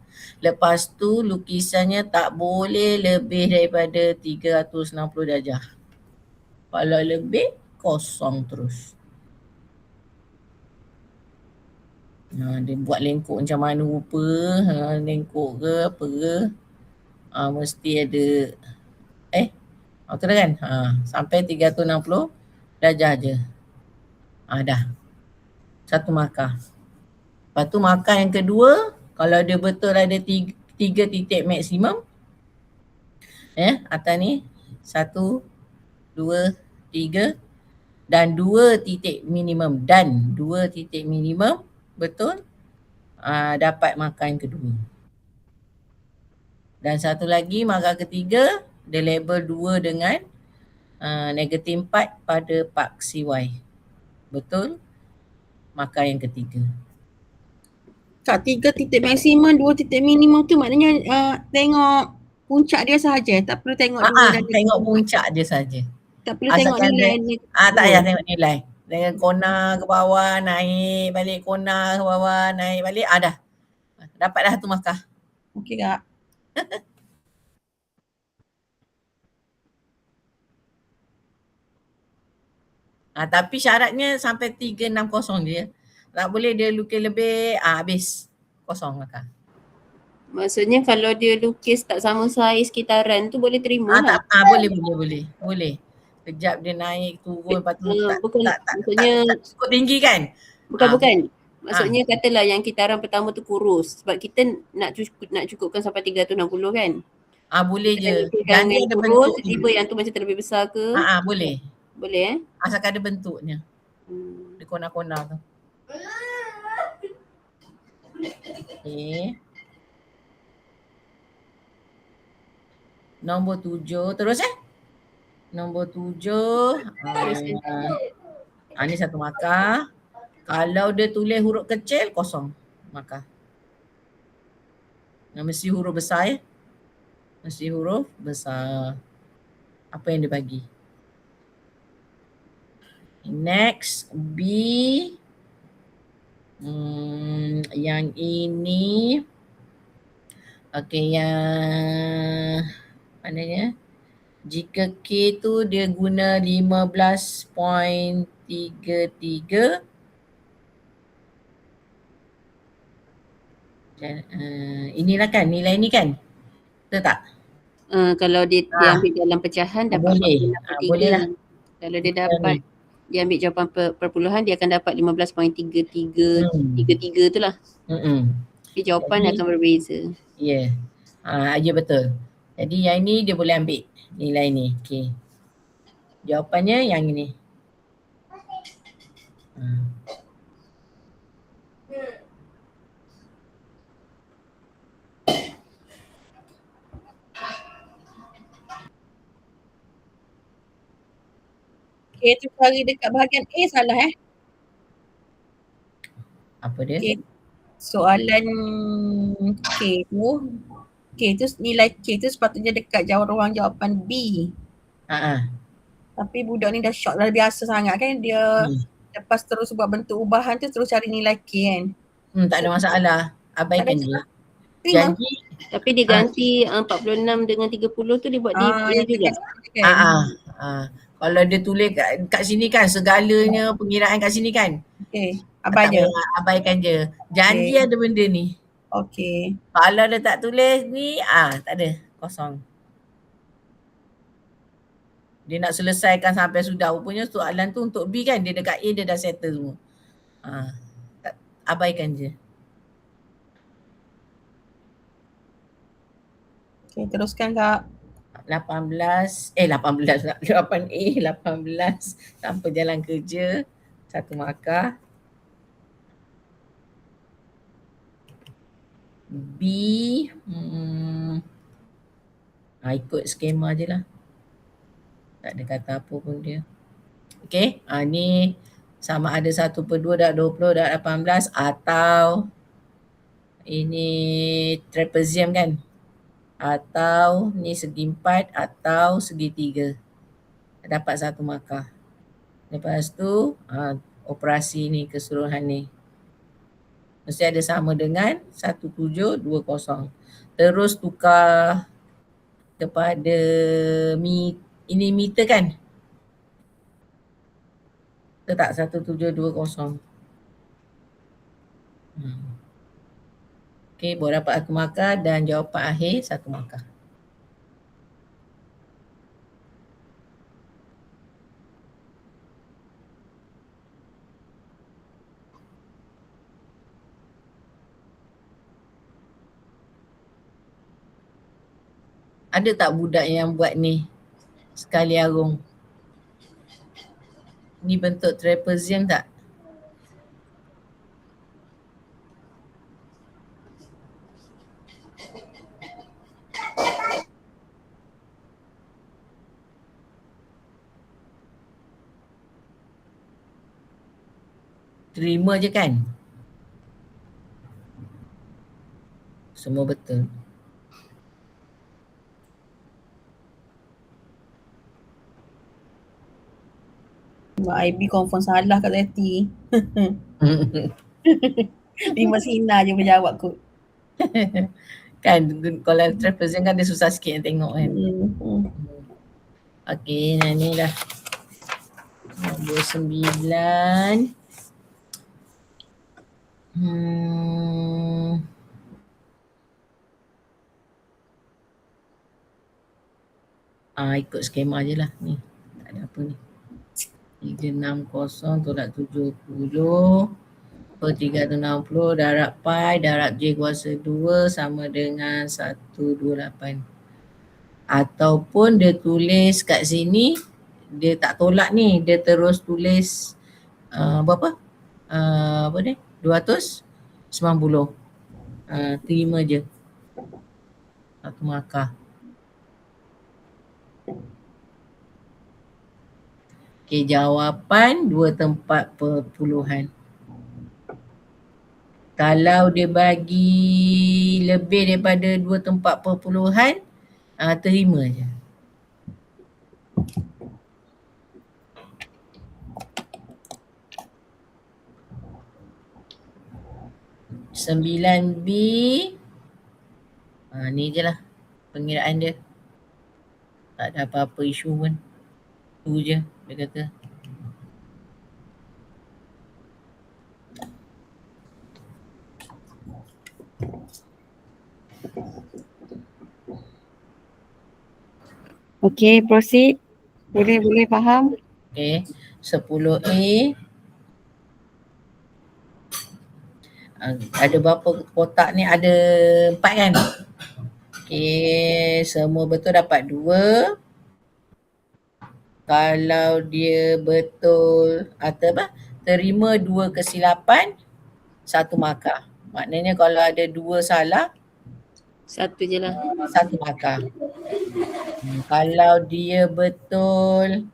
Speaker 1: Lepas tu lukisannya tak boleh lebih daripada 360 darjah. Kalau lebih, kosong terus. Dia buat lengkuk macam mana rupa, lengkuk ke apa ke, mesti ada betul kan? Sampai 360 darjah je. Dah. 1 markah. Lepas tu markah yang kedua, kalau dia betul ada 3 titik maksimum. Atas ni 1, 2, 3 dan 2 titik minimum. Dan 2 titik minimum betul, dapat markah yang kedua. Dan satu lagi markah ketiga, dia label 2 dengan negatif 4 pada Park CY. Betul, markah yang ketiga.
Speaker 3: Kak, 3 titik maksimum, 2 titik minimum tu maknanya tengok puncak dia sahaja. Tak perlu tengok dua dan
Speaker 1: Tengok puncak je saja.
Speaker 3: tak perlu tengok
Speaker 1: Asalkan
Speaker 3: nilai
Speaker 1: dia,
Speaker 3: ni.
Speaker 1: tak payah tengok nilai. Dengan kona ke bawah, naik balik, kona ke bawah, naik balik, dah. Dapat dah 1 markah.
Speaker 3: Okey Kak.
Speaker 1: Tapi syaratnya sampai 360 je. Tak boleh dia lukis lebih, habis. Kosong markah.
Speaker 4: Maksudnya kalau dia lukis tak sama saiz sekitaran tu boleh terima lah.
Speaker 1: Boleh. Kejap dia naik, turun, lepas tu
Speaker 4: Bukan,
Speaker 1: tak
Speaker 4: maksudnya
Speaker 1: cukup tinggi kan?
Speaker 4: bukan. Maksudnya katalah yang kitaran pertama tu kurus sebab kita nak cukupkan sampai 360 kan.
Speaker 1: Boleh
Speaker 4: Kita
Speaker 1: je.
Speaker 4: lukiskan
Speaker 1: Dan dia
Speaker 4: yang
Speaker 1: ada
Speaker 4: kurus,
Speaker 1: bentuk
Speaker 4: tiba yang tu macam terlebih besar ke?
Speaker 1: boleh.
Speaker 4: Boleh
Speaker 1: Asalkan ada bentuknya. Dia kona-kona tu. Okay. Nombor 7. Terus Nombor 7. Ni 1 markah. Kalau dia tulis huruf kecil, kosong markah. Mesti huruf besar Mesti huruf besar. Apa yang dia bagi. Next, B. Yang ini. Okay, yang maknanya jika K tu dia guna 15.33, inilah kan nilai ni kan? Betul tak?
Speaker 4: Kalau dia ambil dalam pecahan dapat
Speaker 1: boleh.
Speaker 4: 43.
Speaker 1: Boleh lah.
Speaker 4: Kalau dia dapat dia ambil jawapan perpuluhan dia akan dapat 15.33 tu lah. Tapi jawapan akan berbeza.
Speaker 1: Ya. Ya betul. Jadi yang ni dia boleh ambil nilai ni. Okay. Jawapannya yang ini.
Speaker 3: Okay, tu cari dekat bahagian A salah
Speaker 1: Apa dia?
Speaker 3: Okay. Soalan K tu nilai K tu sepatutnya dekat ruang jawapan B. Tapi budak ni dah shock, dah biasa sangat kan dia lepas terus buat bentuk ubahan tu terus cari nilai K kan.
Speaker 1: Tak ada masalah. Abaikan je. Janji.
Speaker 4: Tapi dia ganti 46 dengan 30 tu dia buat dia juga.
Speaker 1: Kalau dia tulis kat sini kan segalanya pengiraan kat sini kan.
Speaker 3: Okay. Abaikan
Speaker 1: je. Janji ada benda ni.
Speaker 3: Okay.
Speaker 1: Kalau dia tak tulis ni, tak ada. Kosong. Dia nak selesaikan sampai sudah. Rupanya soalan tu untuk B kan. Dia dekat A dia dah settle semua. Abaikan je.
Speaker 3: Okay, teruskan Kak.
Speaker 1: 8A, 18 tanpa jalan kerja, 1 markah. B, ikut skema je lah. Tak ada kata apa pun dia. Okay, ni sama ada 1/2 darab 20 darab 18 atau ini trapezium kan. Atau ni segi 4 atau segi 3. Dapat 1 markah. Lepas tu operasi ni keseluruhan ni. Mesti ada sama dengan 1720. Terus tukar kepada ini meter kan? Betul tak? 1720. Okay, boleh dapat 1 markah dan jawapan akhir 1 markah. Ada tak budak yang buat ni sekali arung? Ni bentuk trapezium tak? Terima je kan? Semua betul.
Speaker 3: Mak IB confirm salah kat Zeti. 5 sinar je boleh jawab kot.
Speaker 1: Kan kalau trapezium kan dia susah sikit nak tengok kan. Okey, yang ni dah nombor 9. Ikut skema je lah ni. Tak ada apa ni. 360 tolak 70 per 360 darab pi darab J kuasa 2 sama dengan 128. Ataupun dia tulis kat sini, dia tak tolak ni, dia terus tulis berapa? Apa ni? 290. Terima je. Satu markah. Okey, jawapan 2 tempat perpuluhan. Kalau dia bagi lebih daripada 2 tempat perpuluhan, terima je. Sembilan B. Ni je lah pengiraan dia. Tak ada apa-apa isu pun. Tu je dia kata.
Speaker 2: Okay, proceed. Boleh faham?
Speaker 1: Okay, 10A. Ada berapa kotak ni? Ada 4 kan? Okay, semua betul dapat 2. Kalau dia betul atau apa? Terima 2 kesilapan, 1 markah. Maknanya kalau ada 2 salah,
Speaker 4: 1 je lah.
Speaker 1: 1 markah. Kalau dia betul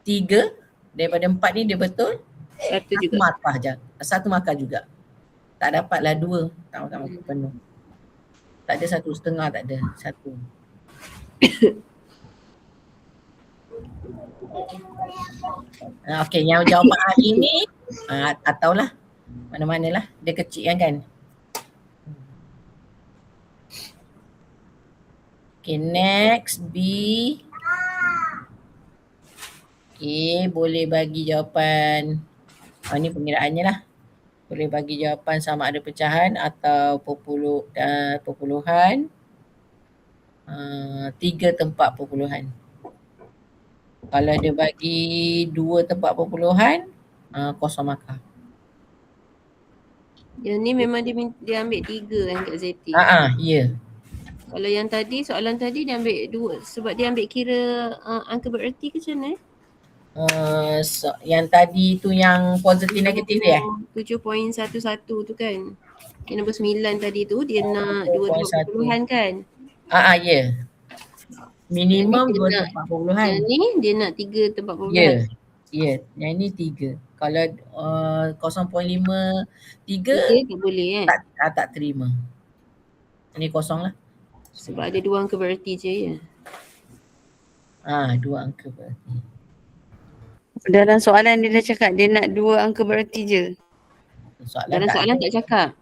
Speaker 1: 3 daripada 4 ni dia betul
Speaker 4: 1 juga.
Speaker 1: markah je. 1 markah juga. Tak dapatlah 2. Tak penuh. Tak ada 1.5, tak ada. 1. Okey, yang jawapan hari ni tak tahulah. Mana-manalah. Dia kecil kan. Okay, next B. Okay, boleh bagi jawapan. Ni pengiraannya lah. Boleh bagi jawapan sama ada pecahan atau perpuluhan. 3 tempat perpuluhan. Kalau dia bagi 2 tempat perpuluhan, kosong markah.
Speaker 4: Yang ni memang dia ambil 3 kan Kak Zeti.
Speaker 1: Ya.
Speaker 4: Kalau yang tadi, soalan tadi dia ambil 2 sebab dia ambil kira angka bererti ke macam mana?
Speaker 1: Yang tadi tu yang positif negatif dia
Speaker 4: 7.11 tu kan. Yang nombor 9 tadi tu dia nak 2 tempat perpuluhan kan.
Speaker 1: Ya. Minimum 2 tempat perpuluhan.
Speaker 4: Yang ni dia nak 3 tempat perpuluhan.
Speaker 1: Ya. Yang ni 3. Kalau 0.53
Speaker 4: tak boleh kan?
Speaker 1: Tak terima. Ini kosong lah.
Speaker 4: Sebab ada 2 angka bererti je ya.
Speaker 1: 2 angka bererti.
Speaker 2: Dalam soalan dia dah cakap dia nak 2 angka bererti je.
Speaker 4: Dalam soalan tak cakap.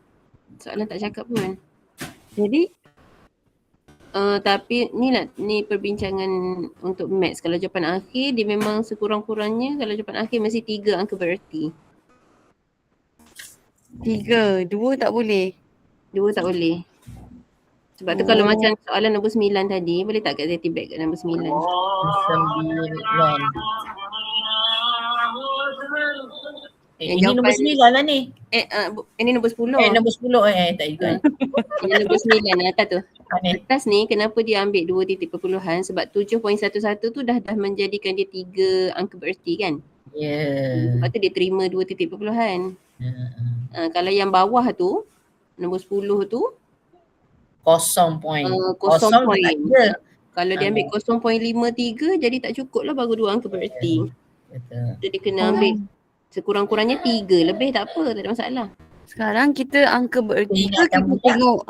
Speaker 4: Soalan tak cakap pun.
Speaker 2: Jadi
Speaker 4: tapi ni perbincangan untuk maths. Kalau jawapan akhir dia memang sekurang-kurangnya kalau jawapan akhir mesti 3 angka bererti.
Speaker 2: 3, 2 tak boleh.
Speaker 4: 2 tak boleh. Sebab tu kalau macam soalan nombor 9 tadi, boleh tak Kak Zeti back kat nombor 9?
Speaker 1: 9. Ini nombor 9 lah ni.
Speaker 4: Ini nombor 10.
Speaker 1: Nombor 10 tak ikut.
Speaker 4: Ini nombor 9 atas tu.
Speaker 1: Ni.
Speaker 4: Atas ni kenapa dia ambil 2 titik perpuluhan sebab 7.11 tu dah menjadikan dia 3 angka bererti kan.
Speaker 1: Ya.
Speaker 4: Lepas tu dia terima 2 titik perpuluhan.
Speaker 1: Yeah.
Speaker 4: Kalau yang bawah tu nombor 10 tu
Speaker 1: Kosong point.
Speaker 4: kosong
Speaker 1: tu tak
Speaker 4: point.
Speaker 1: ada.
Speaker 4: Kalau dia ambil 0.53 jadi tak cukup lah baru 2 angka bererti.
Speaker 1: Betul.
Speaker 4: So dia kena ambil sekurang-kurangnya 3 lebih tak apa, tak ada masalah.
Speaker 2: Sekarang kita angka bererti ke
Speaker 1: Ingatkan
Speaker 2: kita
Speaker 1: budak.
Speaker 2: tengok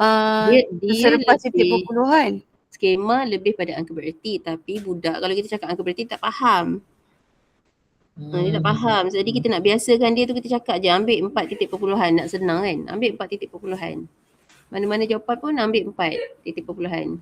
Speaker 4: Dia
Speaker 2: selepas titik
Speaker 4: lebih-
Speaker 2: perpuluhan?
Speaker 4: Skema lebih pada angka bererti tapi budak kalau kita cakap angka bererti tak faham. Dia tak faham. Jadi kita nak biasakan dia tu, kita cakap je ambil 4 titik perpuluhan, nak senang kan. Ambil 4 titik perpuluhan. Mana-mana jawapan pun ambil 4 titik perpuluhan.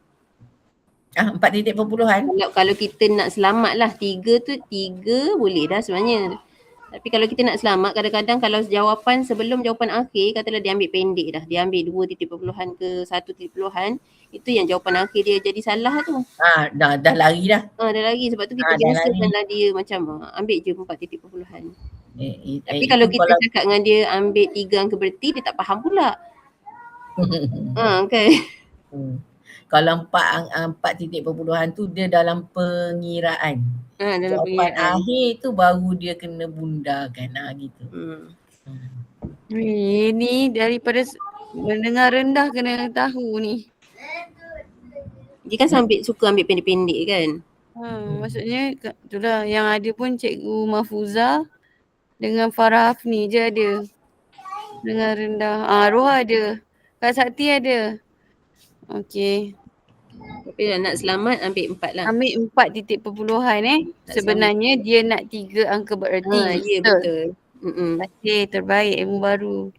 Speaker 1: 4 titik perpuluhan.
Speaker 4: Kalau kita nak selamat lah 3 tu 3 boleh dah sebenarnya. Tapi kalau kita nak selamat kadang-kadang kalau jawapan sebelum jawapan akhir katalah dia ambil pendek dah. Dia ambil 2 titik perpuluhan ke 1 titik perpuluhan. Itu yang jawapan akhir dia jadi salah tu.
Speaker 1: Dah lari dah.
Speaker 4: Dah lagi sebab tu kita
Speaker 1: dah
Speaker 4: biasakanlah dia macam ambil je 4 titik perpuluhan. Tapi
Speaker 1: itu
Speaker 4: kalau kita cakap dengan dia ambil 3 angka bererti dia tak faham pula. Kan.
Speaker 1: Kalau 4 titik perpuluhan tu dia dalam pengiraan.
Speaker 4: Dalam
Speaker 1: Jawapan
Speaker 4: pengiraan.
Speaker 1: akhir tu baru dia kena bundarkan gitu.
Speaker 2: Ini daripada mendengar rendah kena tahu ni.
Speaker 4: Dia kan suka ambil pendek-pendek kan.
Speaker 2: Maksudnya itulah yang ada pun Cikgu Mahfuzah dengan Farah Hafni je ada. Dengan rendah. Roha ada. Kak Sakti ada. Okey.
Speaker 4: Tapi nak selamat ambil 4 lah.
Speaker 2: Ambil 4 titik perpuluhan Sebenarnya dia nak 3 angka bererti.
Speaker 4: Ya betul.
Speaker 2: Okey, terbaik ilmu baru.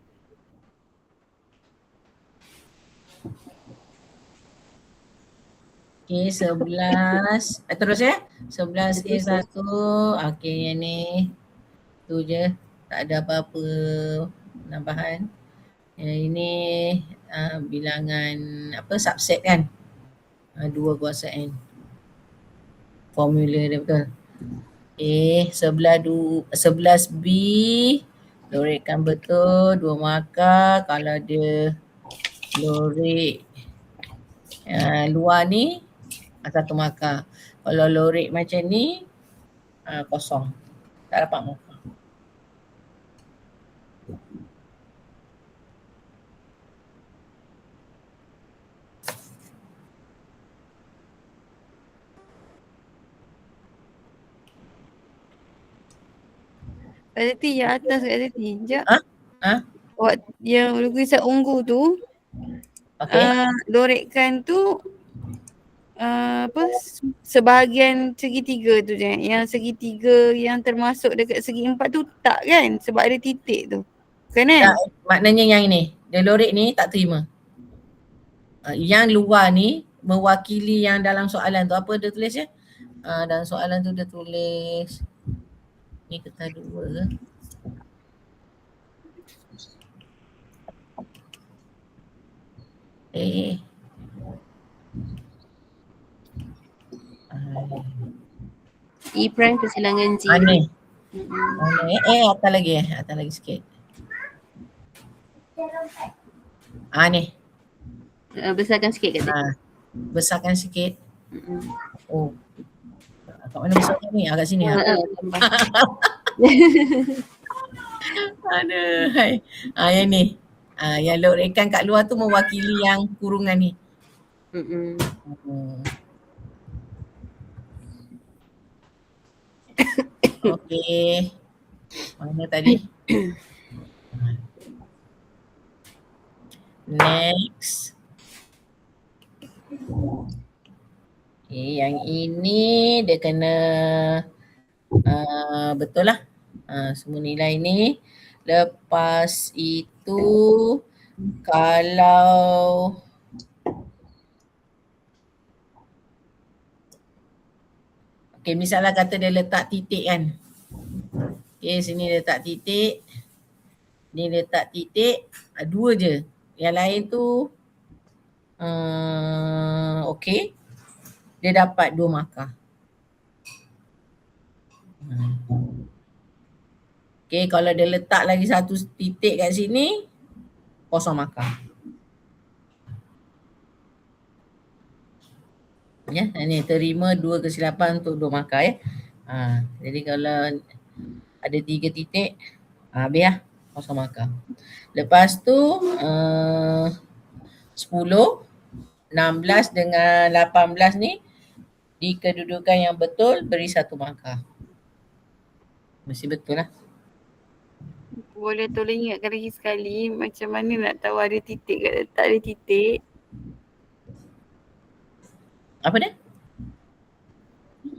Speaker 1: Okey, 11. Terus 11A1. Okey, yang ni. Tu je. Tak ada apa-apa penambahan. Yang ini bilangan subset kan. 2 kuasa N. Formula dia betul. Okey, 11B. Lorekkan betul 2 markah. Kalau dia lorek luar ni 1 markah. Kalau lorek macam ni kosong. Tak dapat markah.
Speaker 2: Kak Sakti yang atas Kak Sakti. Sekejap. Yang lukisan ungu tu.
Speaker 1: Okey.
Speaker 2: Lorekkan tu sebahagian segitiga tu je. Yang segitiga yang termasuk dekat segi 4 tu tak kan? Sebab ada titik tu. Kan?
Speaker 1: Maknanya yang ini. Dia lorek ni tak terima. Yang luar ni mewakili yang dalam soalan tu. Apa dia tulis dalam soalan tu dia tulis. Ni kertas 2 ke?
Speaker 4: E prime kesilangan G.
Speaker 1: Ni. Atas lagi sikit. Ni.
Speaker 4: Besarkan sikit kat sini.
Speaker 1: Besarkan sikit. Kat mana besarkan ni? Kat sini.
Speaker 4: Tambah.
Speaker 1: Aduh. Yang ni. Yang lorekkan kat luar tu mewakili yang kurungan ni. Okey. Mana tadi? Next. Okay, yang ini dia kena betul lah. Semua nilai ni. Lepas itu kalau misalnya kata dia letak titik kan. Sini letak titik. Ni letak titik. 2 je. Yang lain tu dia dapat 2 markah. Kalau dia letak lagi 1 titik kat sini, kosong markah. Ya, ni terima 2 kesilapan untuk 2 markah ya. Jadi kalau ada 3 titik, habis lah kosong markah. Lepas tu 10, 16 dengan 18 ni di kedudukan yang betul beri 1 markah. Mesti betul lah.
Speaker 2: Boleh tolong ingatkan lagi sekali macam mana nak tahu ada titik ke tak ada titik?
Speaker 1: Apa dia?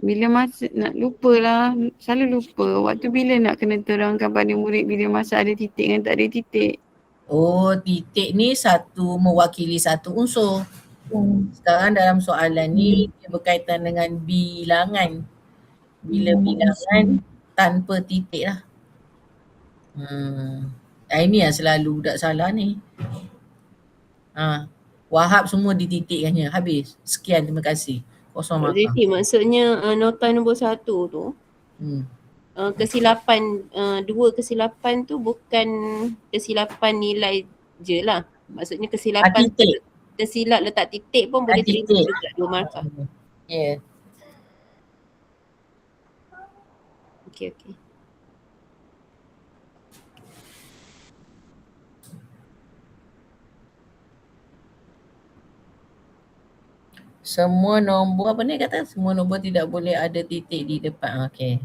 Speaker 2: Bila masa nak lupa lah, selalu lupa. Waktu bila nak kena terangkan pada murid bila masa ada titik dan tak ada titik?
Speaker 1: Oh, titik ni satu mewakili satu unsur. Sekarang dalam soalan ni dia berkaitan dengan bilangan. Bila bilangan tanpa titik lah. Ini yang selalu budak salah ni. Wahab semua dititikkannya. Habis. Sekian, terima kasih. Kosong
Speaker 4: Kak
Speaker 1: markah.
Speaker 4: Zeti, maksudnya nota nombor 1 tu kesilapan, 2 kesilapan tu bukan kesilapan nilai je lah. Maksudnya kesilapan
Speaker 1: Titik.
Speaker 4: tersilap letak titik pun boleh terima
Speaker 1: Titik.
Speaker 4: juga 2 markah.
Speaker 1: Ya.
Speaker 4: Okey.
Speaker 1: Semua nombor apa ni kata? Semua nombor tidak boleh ada titik di depan. Okey.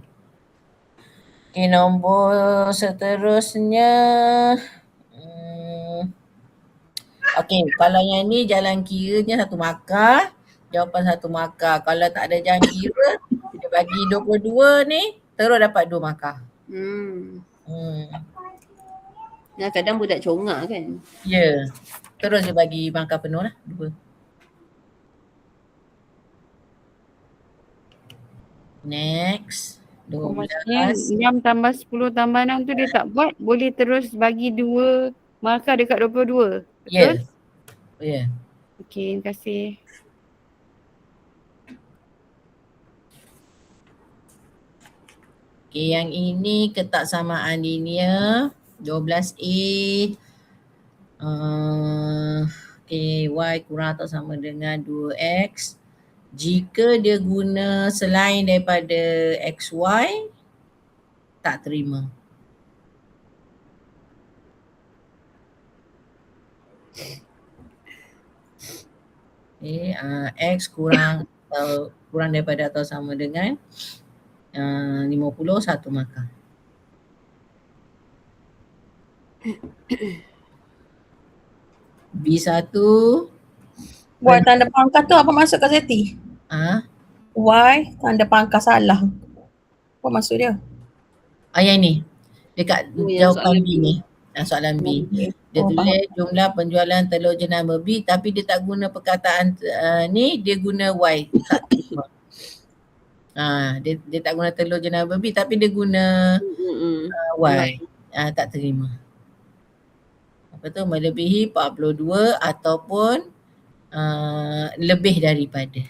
Speaker 1: Okey, nombor seterusnya. Okey, kalau yang ni jalan kiranya 1 markah, jawapan 1 markah. Kalau tak ada jalan kira, dia bagi 22 ni, terus dapat 2 markah.
Speaker 4: Nah, kadang budak congak kan.
Speaker 1: Ya. Terus dia bagi markah penuh lah, 2. Next. 12.
Speaker 2: Maksudnya 6 tambah 10 tambah 6 tu dia tak buat, boleh terus bagi 2 markah dekat 22. Betul?
Speaker 1: Ya.
Speaker 2: Okey, terima kasih.
Speaker 1: Okey, yang ini ketaksamaan linear 12A. Okey, Y kurang atau sama dengan 2X. Jika dia guna selain daripada XY, tak terima. Okay, X kurang atau kurang daripada atau sama dengan 50, 1 markah. B1.
Speaker 3: Buat tanda pangkah tu apa maksud Kak Zeti? Y tanda pangkah salah. Apa maksud dia?
Speaker 1: Yang ni. Dekat jawapan B ni. Soalan B. Dia tulis jumlah penjualan telur jenama B tapi dia tak guna perkataan ni, dia guna Y. Tak terima. Dia tak guna telur jenama B tapi dia guna Y. Tak terima. Apa tu? Melebihi 42 ataupun lebih daripada.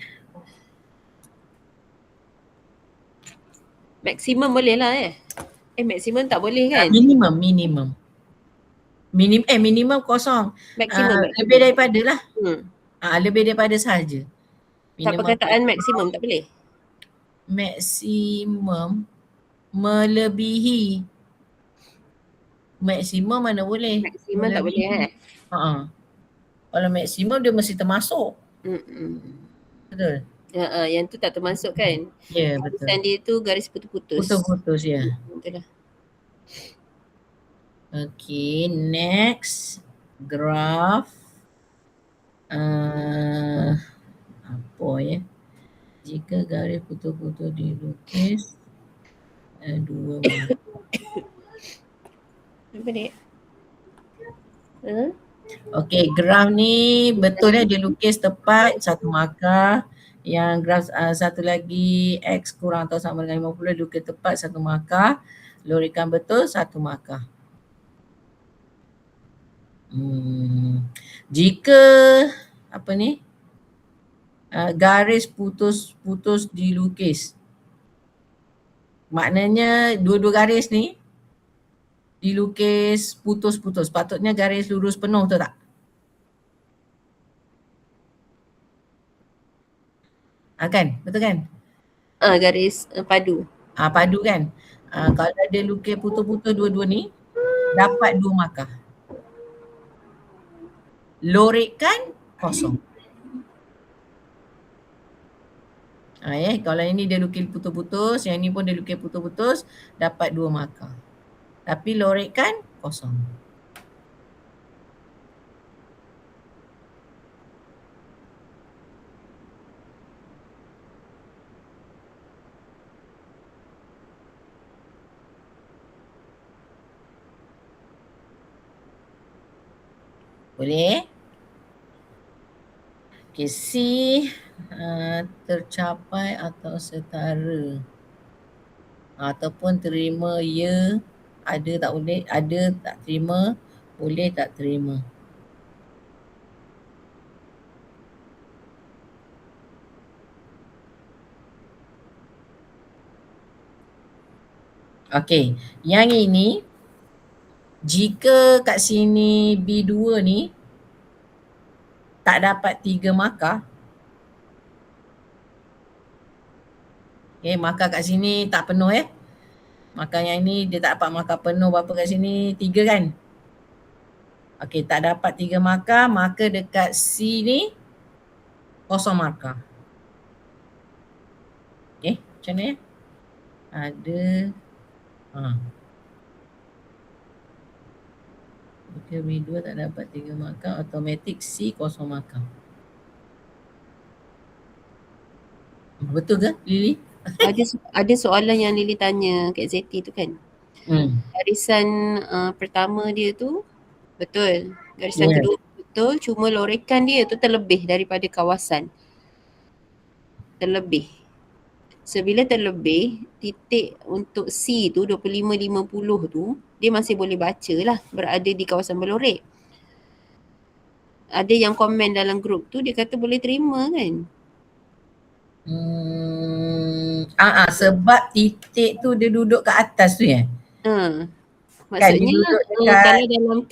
Speaker 4: Maksimum boleh lah maksimum tak boleh kan?
Speaker 1: Minimum kosong.
Speaker 4: Maksimum.
Speaker 1: Lebih daripada lah. Lebih daripada sahaja.
Speaker 4: Tak perkataan maksimum tak boleh?
Speaker 1: Maksimum melebihi. Maksimum mana boleh?
Speaker 4: Maksimum tak boleh
Speaker 1: Kalau maksimum dia mesti termasuk. Betul?
Speaker 4: Yang tu tak termasuk kan?
Speaker 1: Ya, betul.
Speaker 4: Tulisan dia tu garis putus-putus.
Speaker 1: Putus-putus, ya.
Speaker 4: Betul lah.
Speaker 1: Okay, next. Graph. Apa ya? Jika garis putus-putus dilukis 2 markah.
Speaker 4: Apa ni?
Speaker 1: Okay, graf ni betul dia lukis tepat 1 markah. Yang graf satu lagi X kurang atau sama dengan 50 lukis tepat 1 markah. Lurikan betul 1 markah. Jika apa ni? Garis putus-putus dilukis. Maknanya dua-dua garis ni dilukis putus-putus. Patutnya garis lurus penuh tu tak? Kan? Betul kan?
Speaker 4: Garis padu.
Speaker 1: Padu kan? Kalau dia lukis putus-putus dua-dua ni, dapat 2 markah. Lorekkan, kosong. Kalau ini dia lukis putus-putus, yang ni pun dia lukis putus-putus, dapat 2 markah. Tapi lorekkan, kosong. Boleh? Okay, C tercapai atau setara. Ataupun terima ya, ada tak boleh, ada tak terima, boleh tak terima. Okey, yang ini jika kat sini B2 ni tak dapat 3 markah. Markah kat sini tak penuh Markah yang ni dia tak dapat markah penuh berapa kat sini? 3 kan? Okey, tak dapat 3 markah, maka dekat C ni kosong markah. Okey, macam mana Ada jika B2 tak dapat 3 markah, automatik C kosong markah. Betul ke Lily?
Speaker 4: Ada soalan yang Lily tanya Kak Zeti tu kan. Garisan pertama dia tu betul. Garisan kedua betul, cuma lorekan dia tu terlebih daripada kawasan. Terlebih. Sebila terlebih, titik untuk C tu 25-50 tu dia masih boleh baca lah berada di kawasan berlorek. Ada yang komen dalam grup tu dia kata boleh terima kan.
Speaker 1: Sebab titik tu dia duduk kat atas tu
Speaker 4: Maksudnya
Speaker 1: kan,
Speaker 4: kalau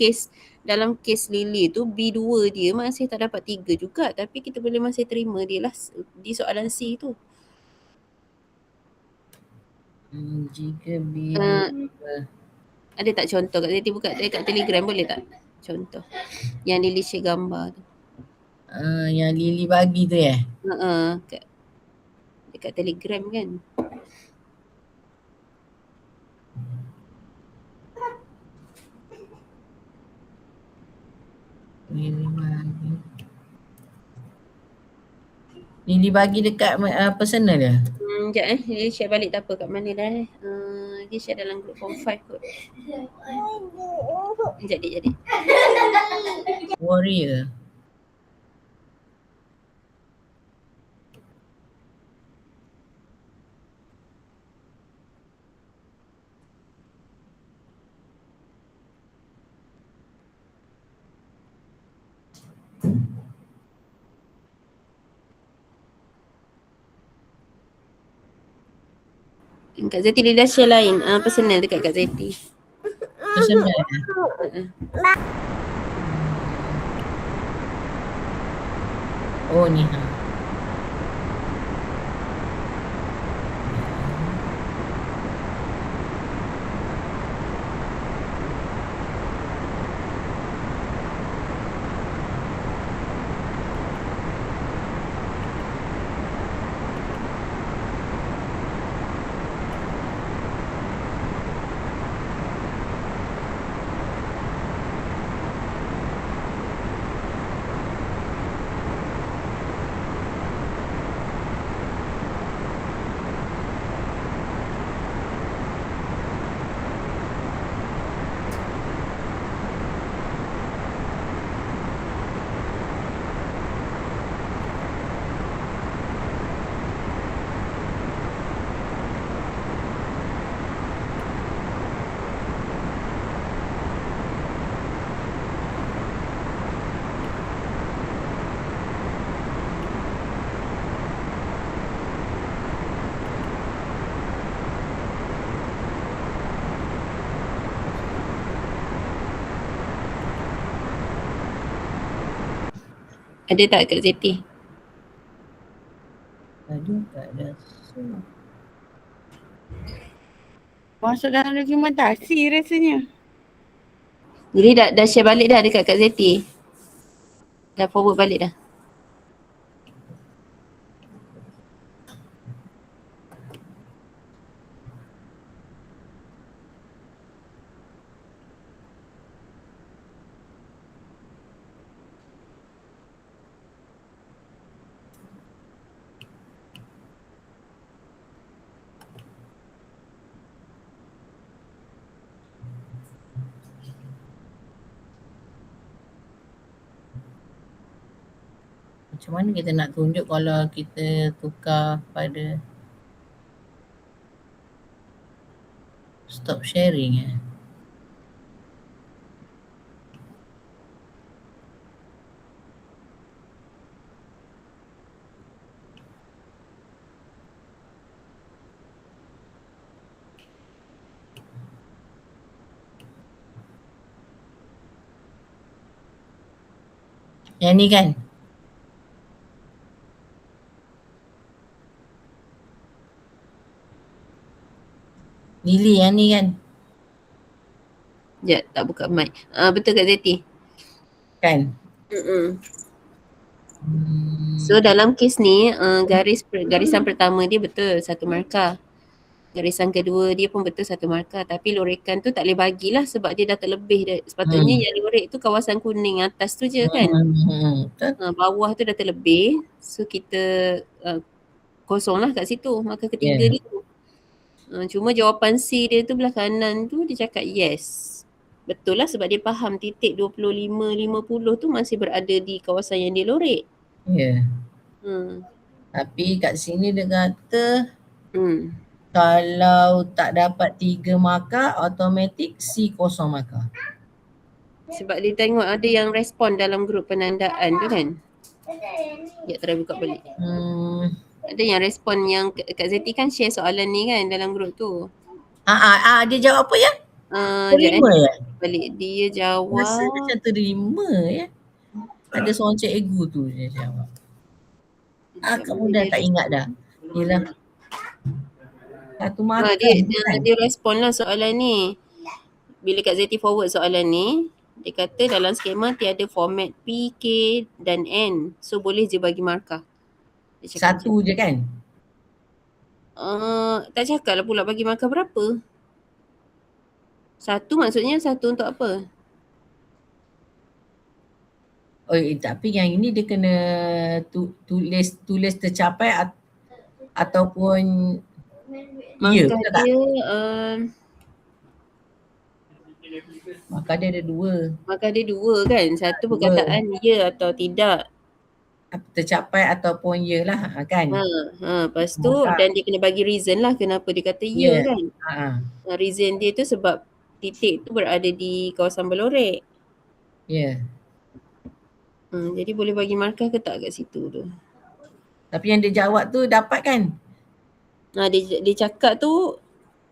Speaker 4: dalam kes Lily tu B2 dia masih tak dapat 3 juga, tapi kita boleh masih terima dia lah di soalan C tu.
Speaker 1: Jika B2
Speaker 4: ada tak contoh Kak Zeti buka dekat Telegram boleh tak? Contoh yang Lily share gambar tu.
Speaker 1: Yang Lily bagi tu
Speaker 4: dekat Telegram kan.
Speaker 1: Lily bagi dekat personal dia?
Speaker 4: Sekejap Lily share balik tak apa kat mana dah dia share dalam group form 5 kot. Jadi
Speaker 1: Warrior.
Speaker 4: Kak Zeti dia dah share lain personal dekat Kak Zeti.
Speaker 1: Personal Oh ni
Speaker 4: Ada tak Kak Zeti?
Speaker 2: Masuk dalam dokumentasi rasanya.
Speaker 4: Jadi dah share balik dah dekat Kak Zeti. Dah forward balik dah.
Speaker 1: Macam mana kita nak tunjuk kalau kita tukar pada stop sharing Yang ni kan? Lily yang ni kan?
Speaker 4: Sekejap tak buka mic. Betul Kak Zeti.
Speaker 1: Kan?
Speaker 4: So dalam kes ni garisan pertama dia betul satu markah. Garisan kedua dia pun betul satu markah, tapi lorekan tu tak boleh bagilah sebab dia dah terlebih. Sepatutnya yang lorek tu kawasan kuning atas tu je kan.
Speaker 1: Betul.
Speaker 4: Bawah tu dah terlebih. So kita kosong lah kat situ markah ketiga dia tu. Cuma jawapan C dia tu belah kanan tu dia cakap yes. Betul lah sebab dia faham titik 25-50 tu masih berada di kawasan yang dia lorek.
Speaker 1: Ya. Tapi kat sini dia kata kalau tak dapat 3 markah automatik C kosong markah.
Speaker 4: Sebab dia tengok ada yang respon dalam grup penandaan tu kan. Ya, try buka balik. Ada yang respon yang Kak Zeti kan share soalan ni kan dalam grup tu.
Speaker 1: Dia jawab apa ya? Terima ya?
Speaker 4: Balik dia jawab.
Speaker 1: Rasa macam terima ya. Ada seorang cikgu tu dia jawab. Kamu dah tak ingat dah. Yelah. Satu markah.
Speaker 4: Dia respon lah soalan ni. Bila Kak Zeti forward soalan ni, dia kata dalam skema tiada format P, K dan N. So boleh je bagi markah.
Speaker 1: Satu je kan?
Speaker 4: Tak cakap lah pula bagi markah berapa. Satu maksudnya satu untuk apa?
Speaker 1: Tapi yang ini dia kena tulis tercapai ataupun
Speaker 4: markah dia
Speaker 1: markah dia ada dua.
Speaker 4: Markah dia dua kan? Satu perkataan ya atau tidak.
Speaker 1: Tercapai ataupun ya lah kan?
Speaker 4: Lepas tu dan dia kena bagi reason lah kenapa dia kata ya kan? Reason dia tu sebab titik tu berada di kawasan berlorek. Jadi boleh bagi markah ke tak kat situ tu.
Speaker 1: Tapi yang dia jawab tu dapat kan?
Speaker 4: Dia cakap tu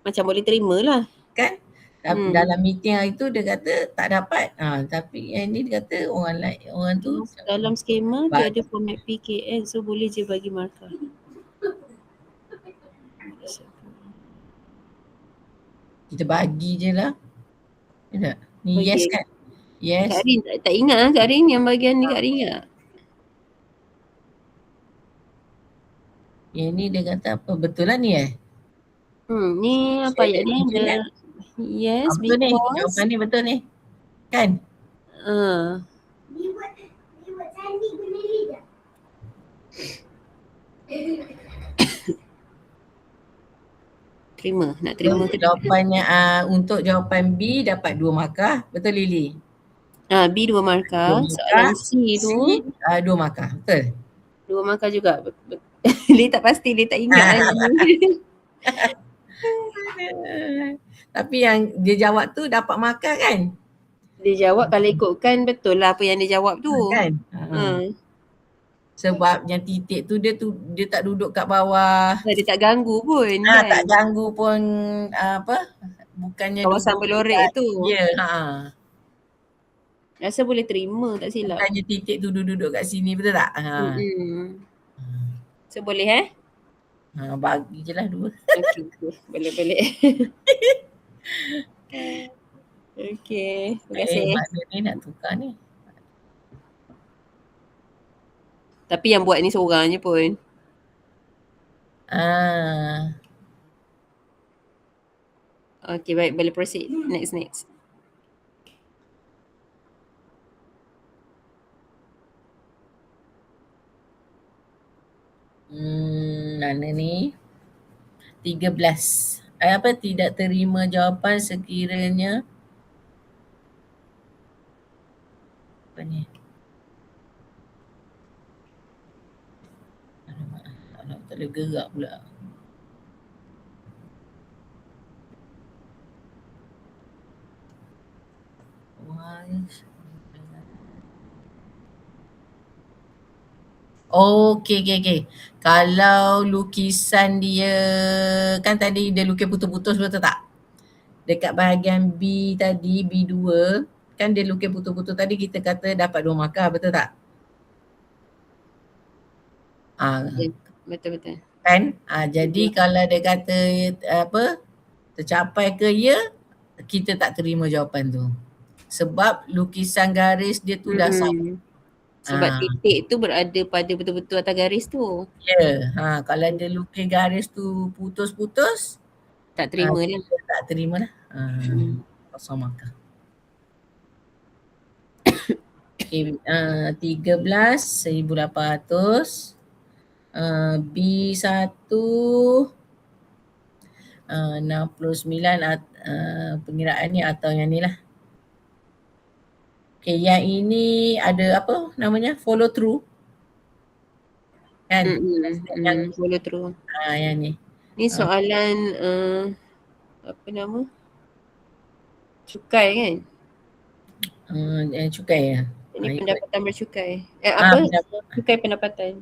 Speaker 4: macam boleh terima lah.
Speaker 1: Kan? Dalam meeting hari tu dia kata tak dapat. Tapi yang ni dia kata orang tu
Speaker 4: dalam skema dia ada format PKN, so boleh je bagi markah.
Speaker 1: Kita bagi je lah. Ni yes kan? Yes.
Speaker 4: Kak Rin tak ingat lah Kak Rin yang bahagian ni Kak Rin ingat.
Speaker 1: Yang ni dia kata apa? Betul lah ni
Speaker 4: Ni apa ayat ni? Yes,
Speaker 1: betul
Speaker 4: because.
Speaker 1: Ni, jawapan ni betul ni. Kan?
Speaker 4: Terima, nak terima ke
Speaker 1: jawapannya untuk jawapan B dapat 2 markah. Betul Lily?
Speaker 4: B 2 markah. Soalan C tu
Speaker 1: 2 markah. Betul?
Speaker 4: 2 markah juga. Dia tak pasti, dia tak ingat.
Speaker 1: Tapi yang dia jawab tu dapat markah kan?
Speaker 4: Dia jawab kalau ikutkan betul lah apa yang dia jawab tu.
Speaker 1: Kan? Sebab yang titik tu dia tak duduk kat bawah.
Speaker 4: Dia tak ganggu pun
Speaker 1: kan? Tak ganggu pun bukannya
Speaker 4: kawasan berlorek tu.
Speaker 1: Ya,
Speaker 4: Rasa boleh terima tak silap.
Speaker 1: Bukannya titik tu duduk kat sini, betul tak?
Speaker 4: So boleh
Speaker 1: Bagi je lah 2.
Speaker 4: Okey, boleh. Okey, terima kasih.
Speaker 1: Mana ni nak tukar ni?
Speaker 4: Tapi yang buat ni seorang je pun. Okey, baik, boleh proceed. Next.
Speaker 1: Mana ni? 13. Tidak terima jawapan sekiranya apa ni? Alamak, tak boleh gerak pula. Okey. Kalau lukisan dia, kan tadi dia lukis putus-putus, betul tak? Dekat bahagian B tadi, B2, kan dia lukis putus-putus tadi, kita kata dapat 2 markah, betul tak?
Speaker 4: Betul.
Speaker 1: Kan? Jadi kalau dia kata tercapai ke ya, kita tak terima jawapan tu. Sebab lukisan garis dia tu dah sama.
Speaker 4: Sebab titik tu berada pada betul-betul atas garis tu.
Speaker 1: Ya. Kalau dia lukis garis tu putus-putus,
Speaker 4: tak terima dia.
Speaker 1: Tak terima lah. Kosong markah. Okay, 13, 1800. B1 69 pengiraan ni atau yang ni lah. Okay, yang ini ada apa namanya? Follow through. Kan?
Speaker 4: Follow through.
Speaker 1: Yang ni.
Speaker 4: Ni soalan apa nama? Cukai kan?
Speaker 1: Cukai ya.
Speaker 4: Ini pendapatan bercukai. Cukai pendapatan.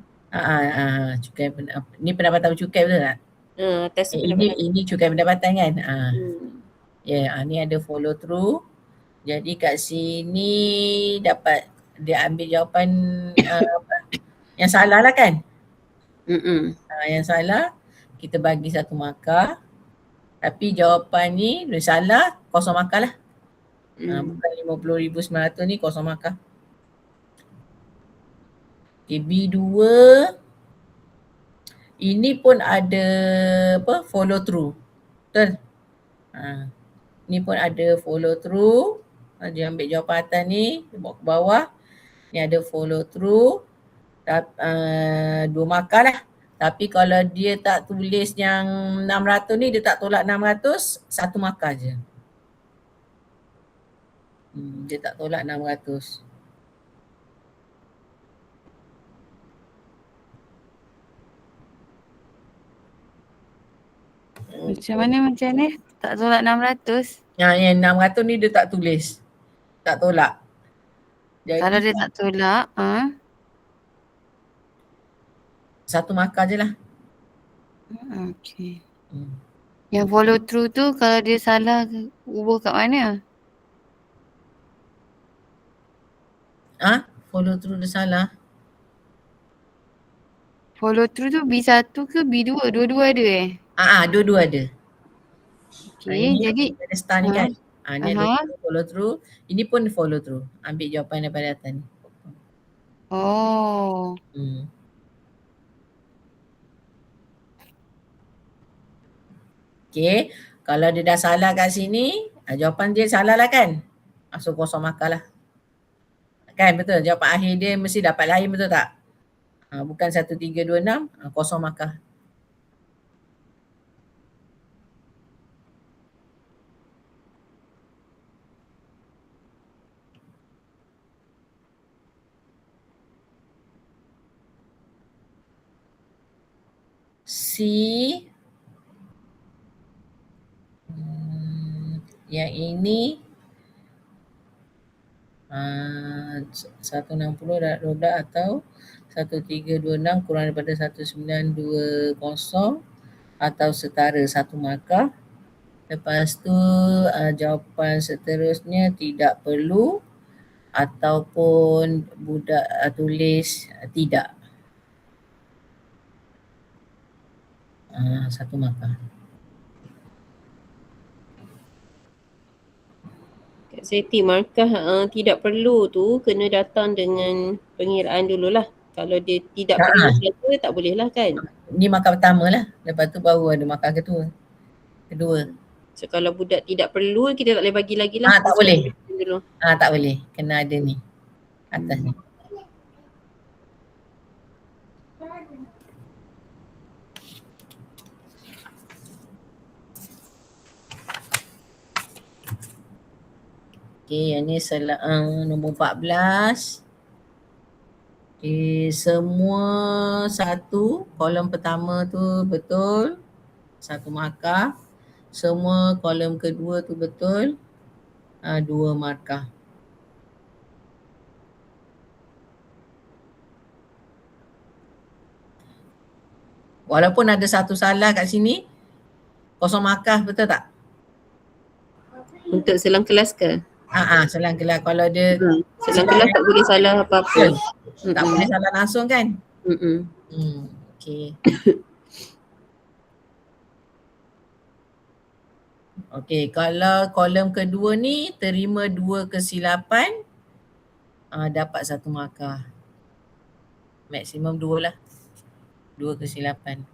Speaker 1: Cukai ni pendapatan bercukai, betul tak?
Speaker 4: Atas pendapatan.
Speaker 1: Ini cukai pendapatan kan? Ni ada follow through. Jadi kat sini dapat dia ambil jawapan yang salah lah kan? Yang salah kita bagi 1 markah. Tapi jawapan ni salah, kosong markah lah. Bukan 50,900 ni kosong markah. Okay, B2 ini pun ada follow through. Betul? Ni pun ada follow through. Dia ambil jawapan atas ni, dia bawa ke bawah. Ni ada follow through. 2 markah lah. Tapi kalau dia tak tulis yang 600 ni, dia tak tolak 600, 1 markah je. Dia tak tolak 600.
Speaker 2: Macam ni? Tak tolak 600?
Speaker 1: Yang 600 ni dia tak tulis. Tak tolak. Jadi,
Speaker 2: kalau dia tak tolak,
Speaker 1: 1 markah je lah.
Speaker 2: Okay. Yang follow through tu kalau dia salah, ubah kat mana?
Speaker 1: Follow through dia salah.
Speaker 2: Follow through tu B1 ke B2? Dua-dua ada
Speaker 1: Dua-dua ada.
Speaker 2: Okay, jadi
Speaker 1: ada star ni kan. Ni ada follow through. Ini pun follow through. Ambil jawapan daripada atas ni. Okay. Kalau dia dah salah kat sini, jawapan dia salah lah kan. So kosong markah lah. Kan betul? Jawapan akhir dia mesti dapat lain, betul tak? Bukan 1, 3, 2, 6, kosong markah. C. Yang ini 160 darab 12 atau 1326 kurang daripada 1920 atau setara 1 markah. Lepas tu jawapan seterusnya tidak perlu ataupun budak tulis tidak. 1 markah.
Speaker 4: Kak Seti, markah tidak perlu tu kena datang dengan pengiraan dululah. Kalau dia tidak perlu saja tak boleh lah kan.
Speaker 1: Ni markah pertama lah. Lepas tu baru ada markah kedua.
Speaker 4: So kalau budak tidak perlu kita tak boleh bagi lagi lah.
Speaker 1: Tak boleh.
Speaker 4: Dulu.
Speaker 1: Tak boleh. Kena ada ni. Atas ni. Okay, yang ni nombor 14. Okay, semua satu, kolom pertama tu betul, 1 markah. Semua kolom kedua tu betul, 2 markah. Walaupun ada satu salah kat sini, 0 markah, betul tak?
Speaker 4: Untuk selang kelas ke?
Speaker 1: Selang kelas. Kalau dia
Speaker 4: selang kelas tak boleh salah apa-apa.
Speaker 1: Tak boleh salah langsung kan? Okay. Okay, kalau kolom kedua ni terima 2 kesilapan, dapat 1 markah. Maksimum 2 lah. 2 kesilapan.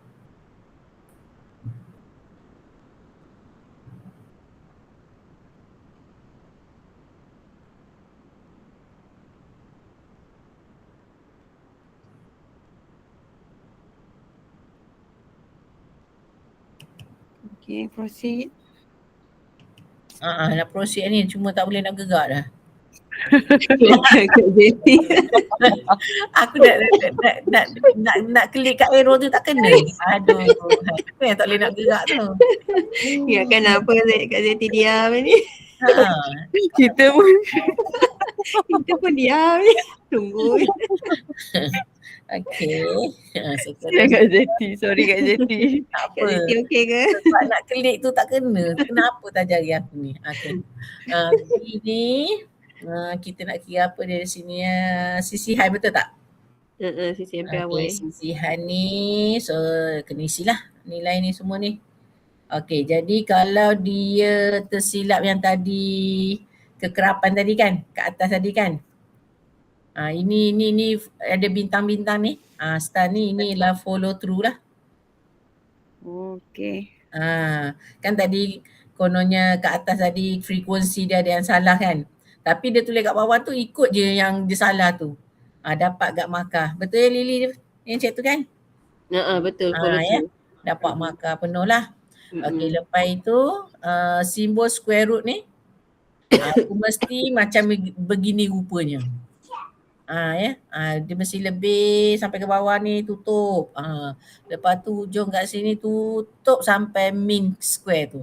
Speaker 2: Okay, proceed.
Speaker 1: Nak proceed ni, cuma tak boleh nak gerak dah.
Speaker 4: Kak Zeti.
Speaker 1: Aku nak klik kat arrow tu tak kena. Aduh, aku yang tak boleh nak gerak tu.
Speaker 4: Ingatkan apa Kak Zeti diam ni.
Speaker 2: Kita
Speaker 4: pun diam ni. Tunggu.
Speaker 1: Okay.
Speaker 2: Kak Zeti, sorry Kak Zeti.
Speaker 1: Tak
Speaker 4: Kak
Speaker 1: apa.
Speaker 4: Zeti okey ke?
Speaker 1: Sebab nak klik tu tak kena. Kenapa tak jari aku ni? Okay. Ini kita nak kira apa dari sini ya. Sisihan betul tak?
Speaker 4: Sisihan PY.
Speaker 1: Sisihan ni, so kena isilah nilai ni semua ni. Okay, jadi kalau dia tersilap yang tadi, kekerapan tadi kan, kat atas tadi kan. Ini ada bintang-bintang ni. Star ni inilah follow through lah.
Speaker 2: Okay.
Speaker 1: Kan tadi kononnya kat atas tadi frekuensi dia ada yang salah kan. Tapi dia tulis kat bawah tu ikut je yang dia salah tu. Dapat gak markah. Betul ya Lily yang chat tu kan?
Speaker 4: Betul, follow through.
Speaker 1: Dapat markah penuh lah. Okay, lepas itu simbol square root ni aku mesti macam begini rupanya. Dia mesti lebih sampai ke bawah ni tutup. Lepas tu hujung kat sini tutup sampai min square tu.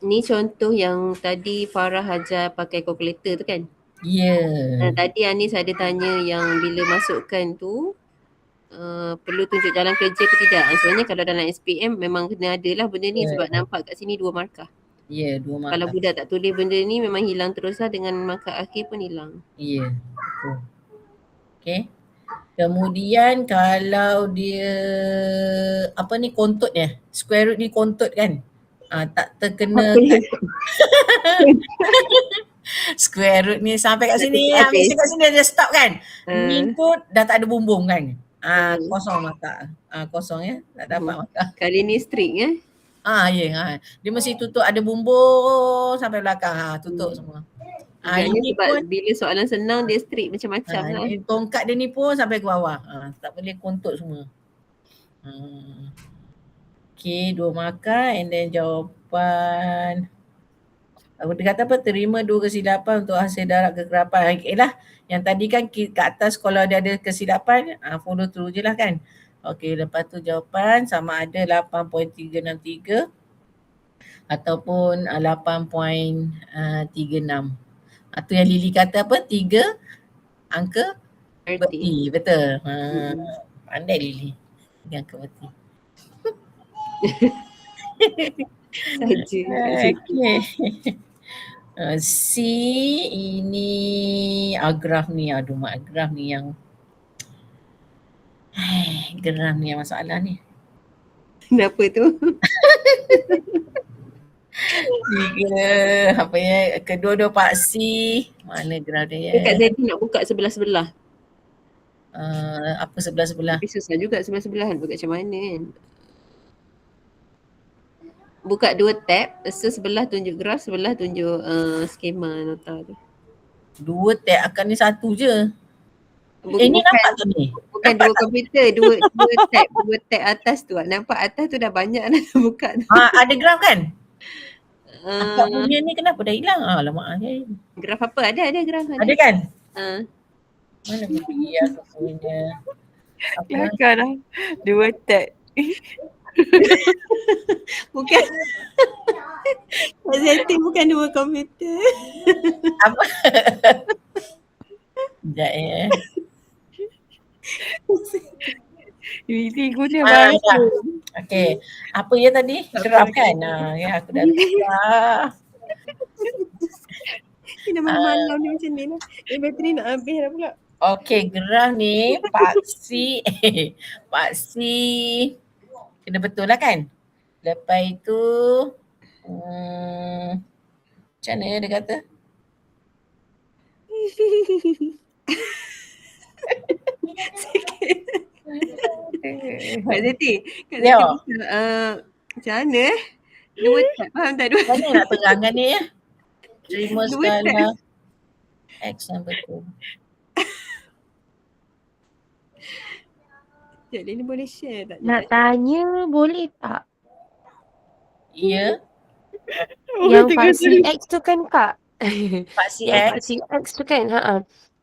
Speaker 4: Ni contoh yang tadi Farah ajar pakai kalkulator tu kan?
Speaker 1: Ya.
Speaker 4: Tadi Anis ada tanya yang bila masukkan tu perlu tunjuk jalan kerja ke tidak. Sebenarnya kalau dalam SPM memang kena ada lah benda ni sebab nampak kat sini 2 markah.
Speaker 1: Ya, 2 markah.
Speaker 4: Kalau budak tak tulis benda ni memang hilang terus lah, dengan markah akhir pun hilang.
Speaker 1: Ya, betul. Okay. Kemudian kalau dia kontut dia, square root ni kontut kan. Tak terkena square root ni sampai kat sini, habis kat sini dia stop kan. Ni pun dah tak ada bumbung kan. Kosong markah. Kosong ya, tak dapat markah.
Speaker 4: Kali ni strict ya.
Speaker 1: Dia mesti tutup ada bumbung sampai belakang. Tutup semua.
Speaker 4: Ini sebab bila soalan senang dia strict macam-macam lah.
Speaker 1: Tongkat dia ni pun sampai ke bawah. Tak boleh kontut semua. Okay, 2 markah and then jawapan. Dia kata apa? Terima 2 kesilapan untuk hasil darab kekerapan. Okay lah. Yang tadi kan kat atas kalau dia ada kesilapan, follow through je lah kan. Okay, lepas tu jawapan sama ada 8.363 ataupun 8.36. Tu yang Lily kata apa? 3 angka berti. Betul. Pandai Lily. 3 angka berti.
Speaker 4: Saja.
Speaker 1: Okay. C ini graf ni. Graf ni yang geram ni yang masalah ni.
Speaker 4: Kenapa tu?
Speaker 1: 3, apa ya, kedua-dua paksi. Mana geram dia
Speaker 4: Dekat
Speaker 1: ya?
Speaker 4: Zeti nak buka sebelah-sebelah.
Speaker 1: Apa sebelah-sebelah?
Speaker 4: Tapi susah juga sebelah-sebelah kan, buka macam mana kan. Buka 2 tab, lepas tu sebelah tunjuk graf, sebelah tunjuk skema nota tu.
Speaker 1: 2 tab akan ni 1 je. Ni
Speaker 4: Bukan,
Speaker 1: nampak tak ni?
Speaker 4: bukan
Speaker 1: nampak
Speaker 4: 2 komputer, 2 tab atas tu. Nampak atas tu dah banyak dah buka tu.
Speaker 1: Ada graf kan? Akak
Speaker 4: Uh,
Speaker 1: punya ni kenapa dah hilang? Alamak.
Speaker 4: graf apa? Ada graf
Speaker 1: Ada kan?
Speaker 4: Uh,
Speaker 1: Mana pergi aku punya? Apa?
Speaker 2: Kelakar dah. 2 tab.
Speaker 4: bukan. Kak Zeti bukan 2 komputer.
Speaker 1: Apa? Sekejap ya.
Speaker 2: Ini guna
Speaker 1: Ah,
Speaker 2: bahasa.
Speaker 1: dah. Okey. Apa ya tadi? Graf kan? Ya aku dah lupa.
Speaker 4: Ni dah malam ni macam ni lah. Bateri nak habis dah pula.
Speaker 1: Okey, graf ni paksi paksi kena betul lah kan? Lepas itu macam mana ya dia kata?
Speaker 4: Kak Zeti, Kak
Speaker 1: Ya.
Speaker 4: Zeti macam mana 2 tab, faham tak 2
Speaker 1: Mana nak terangkan ni ya? Terima
Speaker 4: Dua
Speaker 1: skala X yang betul.
Speaker 4: Sekejap ni boleh share tak?
Speaker 5: Nak tanya boleh tak?
Speaker 1: Ya,
Speaker 5: Yang paksi X tu kan Kak?
Speaker 1: paksi
Speaker 5: Yang
Speaker 1: X.
Speaker 5: paksi X tu kan?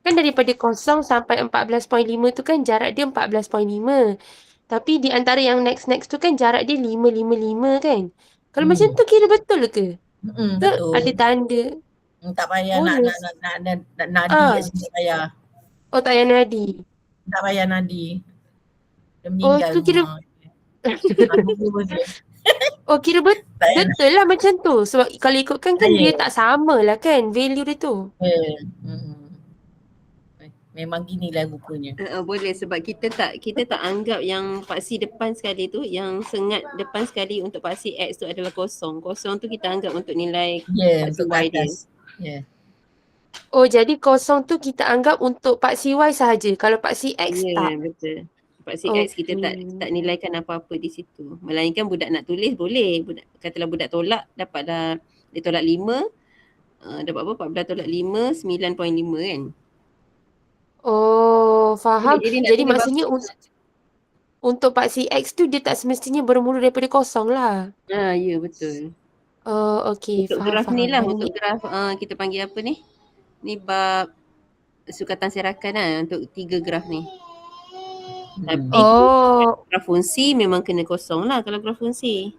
Speaker 5: Kan daripada 0 sampai 14.5 tu kan jarak dia 14.5. Tapi di antara yang next tu kan jarak dia 555 kan? Kalau macam tu kira betul ke? Ke
Speaker 1: Betul.
Speaker 5: ada tanda?
Speaker 1: Tak payah nak
Speaker 5: Bonus.
Speaker 1: nadi kat sini tak payah.
Speaker 5: Oh tak payah nadi.
Speaker 1: Tak payah nadi. Dia
Speaker 5: Oh
Speaker 1: meninggal
Speaker 5: tu kira
Speaker 1: rumah. Aku je.
Speaker 5: Oh kira
Speaker 1: Tak payah nak.
Speaker 5: betul lah macam tu. Sebab kalau ikutkan kan
Speaker 1: Ya.
Speaker 5: dia tak sama lah kan value dia tu.
Speaker 1: Memang ginilah rupanya.
Speaker 4: Boleh sebab kita tak anggap yang paksi depan sekali tu, yang sengat depan sekali untuk paksi X tu adalah kosong. Kosong tu kita anggap untuk nilai
Speaker 1: Ya,
Speaker 4: paksi
Speaker 1: untuk
Speaker 4: Y dia.
Speaker 1: atas. Ya.
Speaker 5: Oh jadi 0 tu kita anggap untuk paksi Y sahaja. Kalau paksi X
Speaker 4: Ya,
Speaker 5: tak.
Speaker 4: betul. Paksi X kita tak nilaikan apa-apa di situ. Melainkan budak nak tulis boleh. Katalah budak tolak dapatlah dia tolak 5, dapat apa? 14 tolak 5, 9.5 kan.
Speaker 5: Oh faham.
Speaker 4: Jadi nak
Speaker 5: Jadi
Speaker 4: tulis
Speaker 5: maksudnya untuk paksi X tu dia tak semestinya bermula daripada 0 lah.
Speaker 4: ya betul.
Speaker 5: Oh okey
Speaker 4: Untuk
Speaker 5: faham.
Speaker 4: graf ni lah,
Speaker 5: Baik.
Speaker 4: untuk graf kita panggil apa ni? Ni bab sukatan serakan lah untuk 3 graf ni. Tapi
Speaker 5: Oh.
Speaker 4: graf fungsi memang kena kosong lah kalau graf fungsi.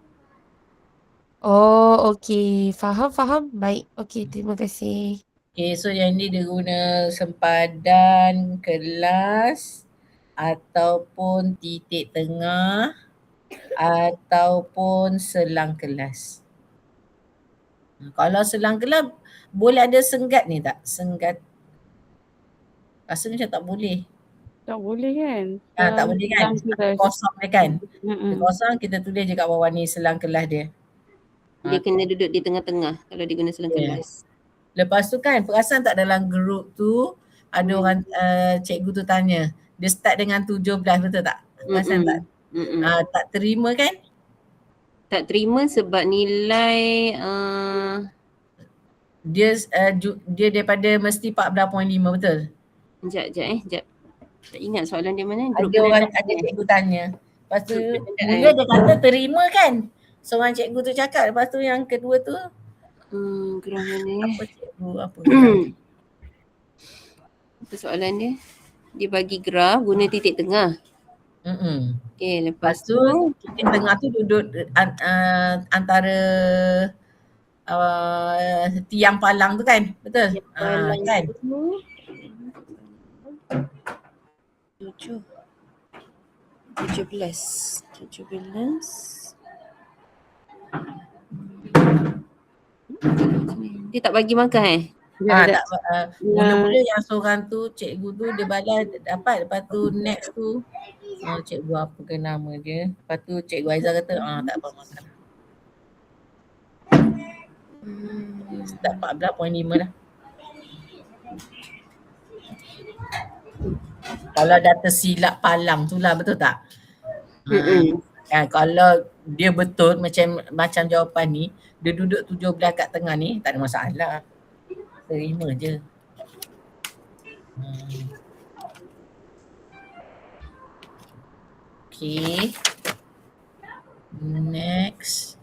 Speaker 5: Oh okey. Faham. Baik. Okey terima kasih.
Speaker 1: Okay, so yang ni dia guna sempadan kelas ataupun titik tengah ataupun selang kelas. Kalau selang kelas boleh ada senggat ni tak? Senggat. Rasa macam tak boleh.
Speaker 2: Tak boleh kan?
Speaker 1: Tak boleh kan? Kosong dia kan? Dia kosong kita tulis je kat bawah ni selang kelas dia.
Speaker 4: Dia kena duduk di tengah-tengah kalau dia guna selang kelas.
Speaker 1: Lepas tu kan perasan tak dalam group tu ada orang cikgu tu tanya dia start dengan 17 betul tak? Perasan tak? Tak terima kan?
Speaker 4: Tak terima sebab nilai
Speaker 1: dia daripada mesti 14.5 betul?
Speaker 4: Sekejap. Tak ingat soalan dia mana.
Speaker 1: Ada orang ada cikgu tanya. Lepas tu mula dia kata terima kan? Seorang cikgu tu cakap, lepas tu yang kedua tu
Speaker 4: graf mana
Speaker 1: apa cikgu apa?
Speaker 4: Apa soalan dia? Dia bagi graf guna titik tengah. Okay, lepas tu
Speaker 1: titik tengah tu duduk antara tiang palang tu kan? Betul? Kan?
Speaker 4: 17. Dia tak bagi makan
Speaker 2: Dia ada.
Speaker 1: Tak mula-mula yang seorang tu, cikgu tu dia balas dapat, lepas tu next tu cikgu apa ke nama dia. Lepas tu cikgu Aizah kata tak apa makan. Dapat 14.5 dah. Kalau dah tersilap palang tu lah, betul tak? Kalau dia betul macam jawapan ni, dia duduk 17 kat tengah ni, tak ada masalah. Terima je. Okay. Next.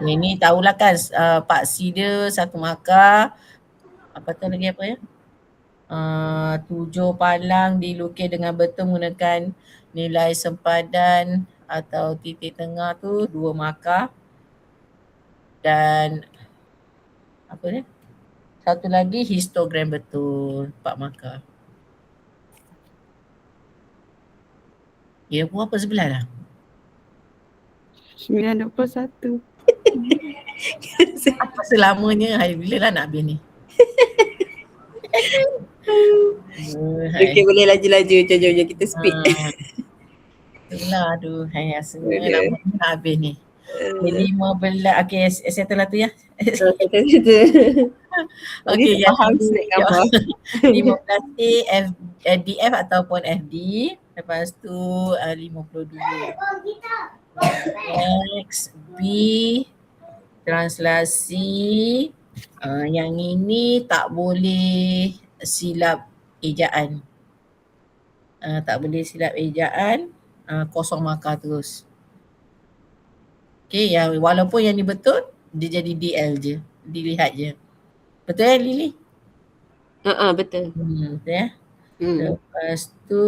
Speaker 1: Ini tahulah kan Pak C dia 1 markah. Apa tu lagi apa ya? 7 palang dilukis dengan betul menggunakan nilai sempadan atau titik tengah tu 2 markah. Dan apa ni? Satu lagi histogram betul 4 markah. Ya, berapa sebelah dah?
Speaker 2: 9.21.
Speaker 1: Apa selamanya? Hai, bila lah nak habis ni?
Speaker 4: Okay, boleh laju-laju. Jom kita speed.
Speaker 1: Itulah, aduh. Hai, rasanya lama ni nak habis ni. 15, okay, settle lah tu ya. Okay, yang
Speaker 4: faham snack gambar.
Speaker 1: 15A DF ataupun FD. Lepas tu 52. Next B translasi. Yang ini tak boleh silap ejaan. Tak boleh silap ejaan. Kosong markah terus. Okay, yang walaupun yang ni betul, dia jadi DL je. Dilihat je. Betul ya Lily?
Speaker 4: Betul.
Speaker 1: Betul ya? Lepas tu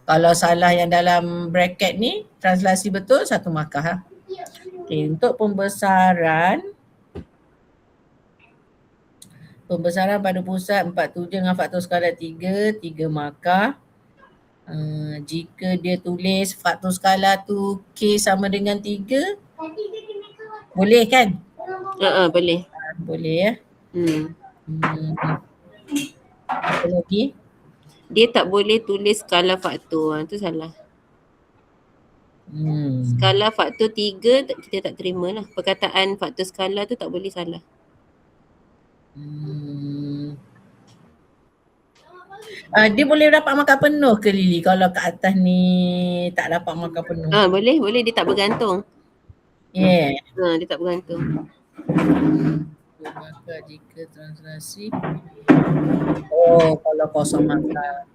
Speaker 1: kalau salah yang dalam bracket ni, translasi betul 1 markah. Okay, untuk pembesaran pada pusat 47 dengan faktor skala 3 markah. Jika dia tulis faktor skala tu K sama dengan 3, boleh kan?
Speaker 4: Boleh.
Speaker 1: Boleh ya. Apa lagi?
Speaker 4: Dia tak boleh tulis skala faktor. Tu salah. Skala faktor 3 kita tak terima lah. Perkataan faktor skala tu tak boleh salah.
Speaker 1: Dia boleh dapat markah penuh ke Lily kalau kat atas ni tak dapat markah penuh?
Speaker 4: Boleh. Dia tak bergantung.
Speaker 1: Yeah.
Speaker 4: Dia tak bergantung.
Speaker 1: Markah jika translasi. Kalau kosong markah.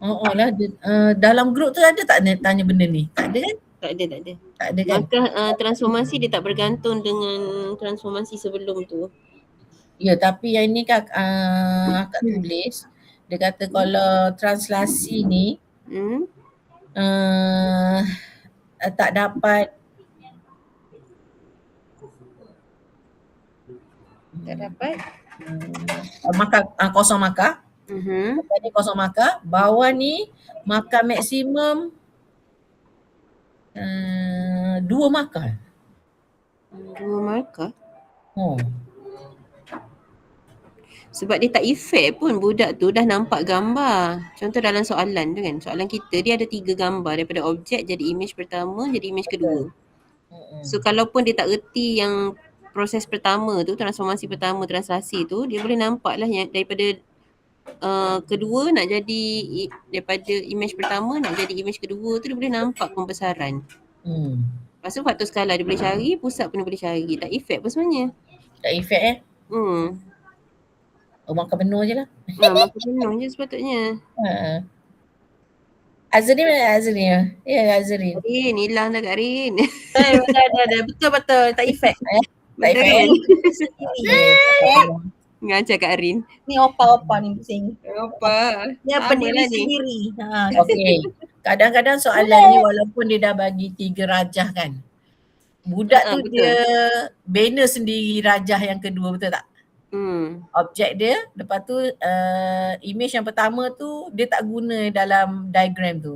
Speaker 1: Lah dalam grup tu ada tak tanya benda ni? Tak ada kan?
Speaker 4: Tak ada.
Speaker 1: Tak ada kan?
Speaker 4: Maka transformasi dia tak bergantung dengan transformasi sebelum tu.
Speaker 1: Ya, tapi yang ni kan akak tulis. Dia kata kalau translasi ni tak dapat markah, kosong markah. Ni kosong markah. Bawah ni markah maksimum 2 markah.
Speaker 4: 2 markah? Sebab dia tak efek pun budak tu dah nampak gambar. Contoh dalam soalan tu kan. Soalan kita dia ada 3 gambar. Daripada objek jadi image pertama, jadi image kedua. So kalaupun dia tak reti yang proses pertama tu, transformasi pertama, translasi tu, dia boleh nampak lah yang daripada kedua nak jadi, daripada image pertama nak jadi image kedua tu dia boleh nampak pembesaran. Lepas tu faktor skala dia boleh cari, pusat pun dia boleh cari. Tak efek pun sebenarnya.
Speaker 1: Tak efek markah penuh je lah.
Speaker 4: Markah penuh je sepatutnya.
Speaker 1: Azrin mana Azrin? Ya, Azrin.
Speaker 4: Rin, hilang dah Kak Rin.
Speaker 3: Dah. Betul. Tak efek.
Speaker 1: Tak efek.
Speaker 4: Ngajar Kak Rin.
Speaker 3: Ni opa-opa ni pusing.
Speaker 4: Opa.
Speaker 3: Dia berdiri sendiri.
Speaker 1: Okay. Kadang-kadang soalan ni walaupun dia dah bagi 3 rajah kan. Budak tu
Speaker 4: betul.
Speaker 1: dia banner sendiri rajah yang kedua, betul tak? Objek dia, lepas tu image yang pertama tu dia tak guna dalam diagram tu.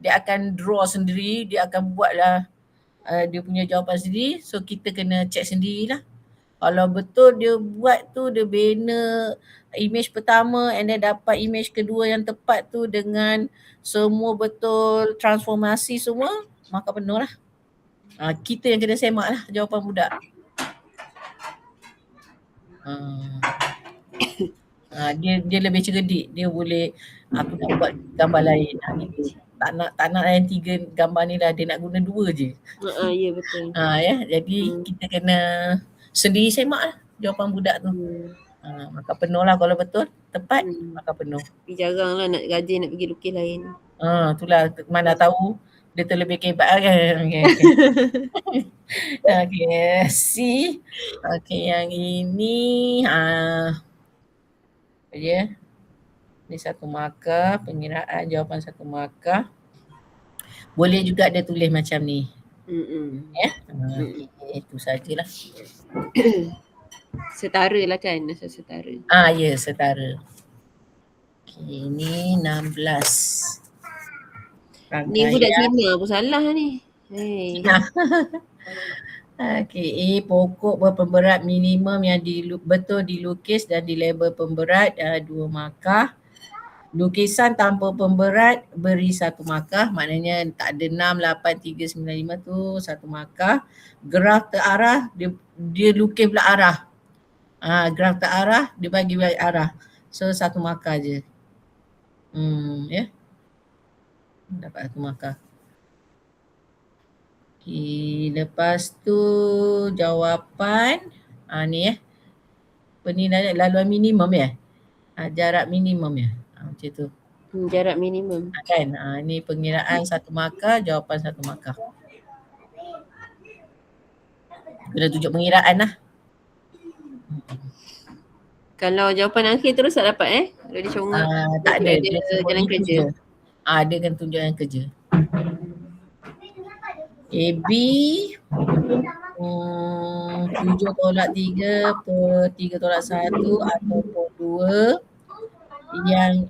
Speaker 1: Dia akan draw sendiri, dia akan buatlah dia punya jawapan sendiri. So kita kena check sendirilah. Kalau betul dia buat tu, dia bina image pertama and then dapat image kedua yang tepat tu dengan semua betul transformasi semua, maka penuh lah. Kita yang kena semak lah jawapan budak. Dia lebih cerdik. Dia boleh aku nak buat gambar lain. Tak nak yang 3 gambar ni lah, dia nak guna 2 je.
Speaker 4: Ya betul.
Speaker 1: Ya, jadi kita kena sendiri semak lah jawapan budak tu. Maka penuh lah kalau betul, tepat, maka penuh.
Speaker 4: Tapi jarang lah nak rajin nak pergi lukis lain.
Speaker 1: Itulah mana tahu dia terlebih kebat kan. Okay, C. Okay, yang ini dia. Ni 1 markah, pengiraan jawapan 1 markah. Boleh juga dia tulis macam ni. Ya. Itu sajalah.
Speaker 4: Setara lah kan, asal setara.
Speaker 1: Ya, setara. Okay, ni 16.
Speaker 4: Ni budak Cina pun salah ni.
Speaker 1: Okay, pokok berpemberat minimum yang betul dilukis dan dilabel pemberat 2 markah. Lukisan tanpa pemberat beri 1 markah, maknanya tak ada 6, 8, 3, 9, 5 tu 1 markah. Graf terarah, dia lukis pula arah. Graf terarah, dia bagi arah. So 1 markah je. Ya. Dapat 1 markah. Okay, lepas tu jawapan ni penilaian laluan minimum jarak minimum macam tu.
Speaker 4: Jarak minimum.
Speaker 1: Kan? Ni pengiraan 1 markah, jawapan 1 markah. Kena tunjuk pengiraan lah.
Speaker 4: Kalau jawapan akhir terus tak dapat Kalau dia congak.
Speaker 1: Tak ada.
Speaker 4: Dia jalan kerja.
Speaker 1: Dia kena tunjuk yang kerja. AB 7 tolak 3 per 3 tolak 1 ataupun 2 yang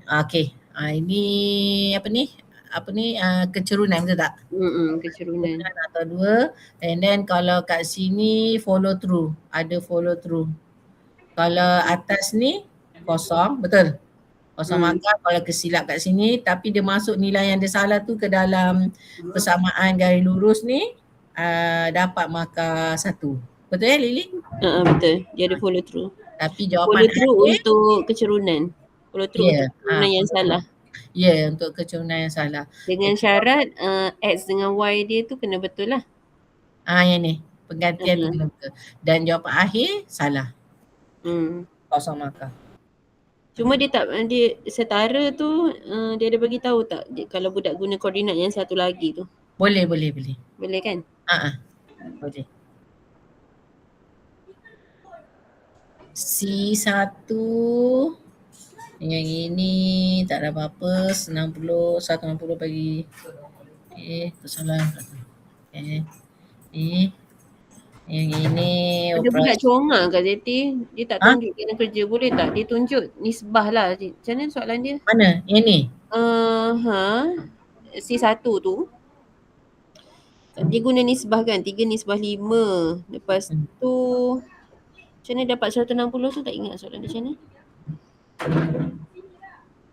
Speaker 1: ini kecerunan betul tak?
Speaker 4: Kecerunan
Speaker 1: atau 2 and then kalau kat sini follow through, ada follow through. Kalau atas ni kosong, betul? Kosong markah kalau kesilap kat sini, tapi dia masuk nilai yang dia salah tu ke dalam persamaan garis lurus ni, dapat markah 1. Betul ya Lily?
Speaker 4: Betul. Dia ada follow through.
Speaker 1: Tapi jawapan
Speaker 4: follow through untuk kecerunan. Follow through untuk kecerunan yang salah.
Speaker 1: Untuk kecerunan yang salah.
Speaker 4: Dengan syarat X dengan Y dia tu kena betul lah.
Speaker 1: Yang ni. Penggantian tu kena betul. Dan jawapan akhir salah. Kosong markah.
Speaker 4: Cuma dia setara tu dia ada bagi tahu tak kalau budak guna koordinat yang satu lagi tu?
Speaker 1: Boleh.
Speaker 4: Boleh kan?
Speaker 1: Boleh. C1 yang ini tak ada apa-apa, 160 bagi kesalahan. Yang ini
Speaker 4: ada budak congak Kak Zeti, dia tak tunjuk kena kerja, boleh tak dia tunjuk nisbah lah. Macam mana soalan dia?
Speaker 1: Mana? Yang ni?
Speaker 4: C1 tu dia guna nisbah kan, 3 nisbah 5. Lepas tu macam mana dapat 160 tu, tak ingat soalan dia macam mana.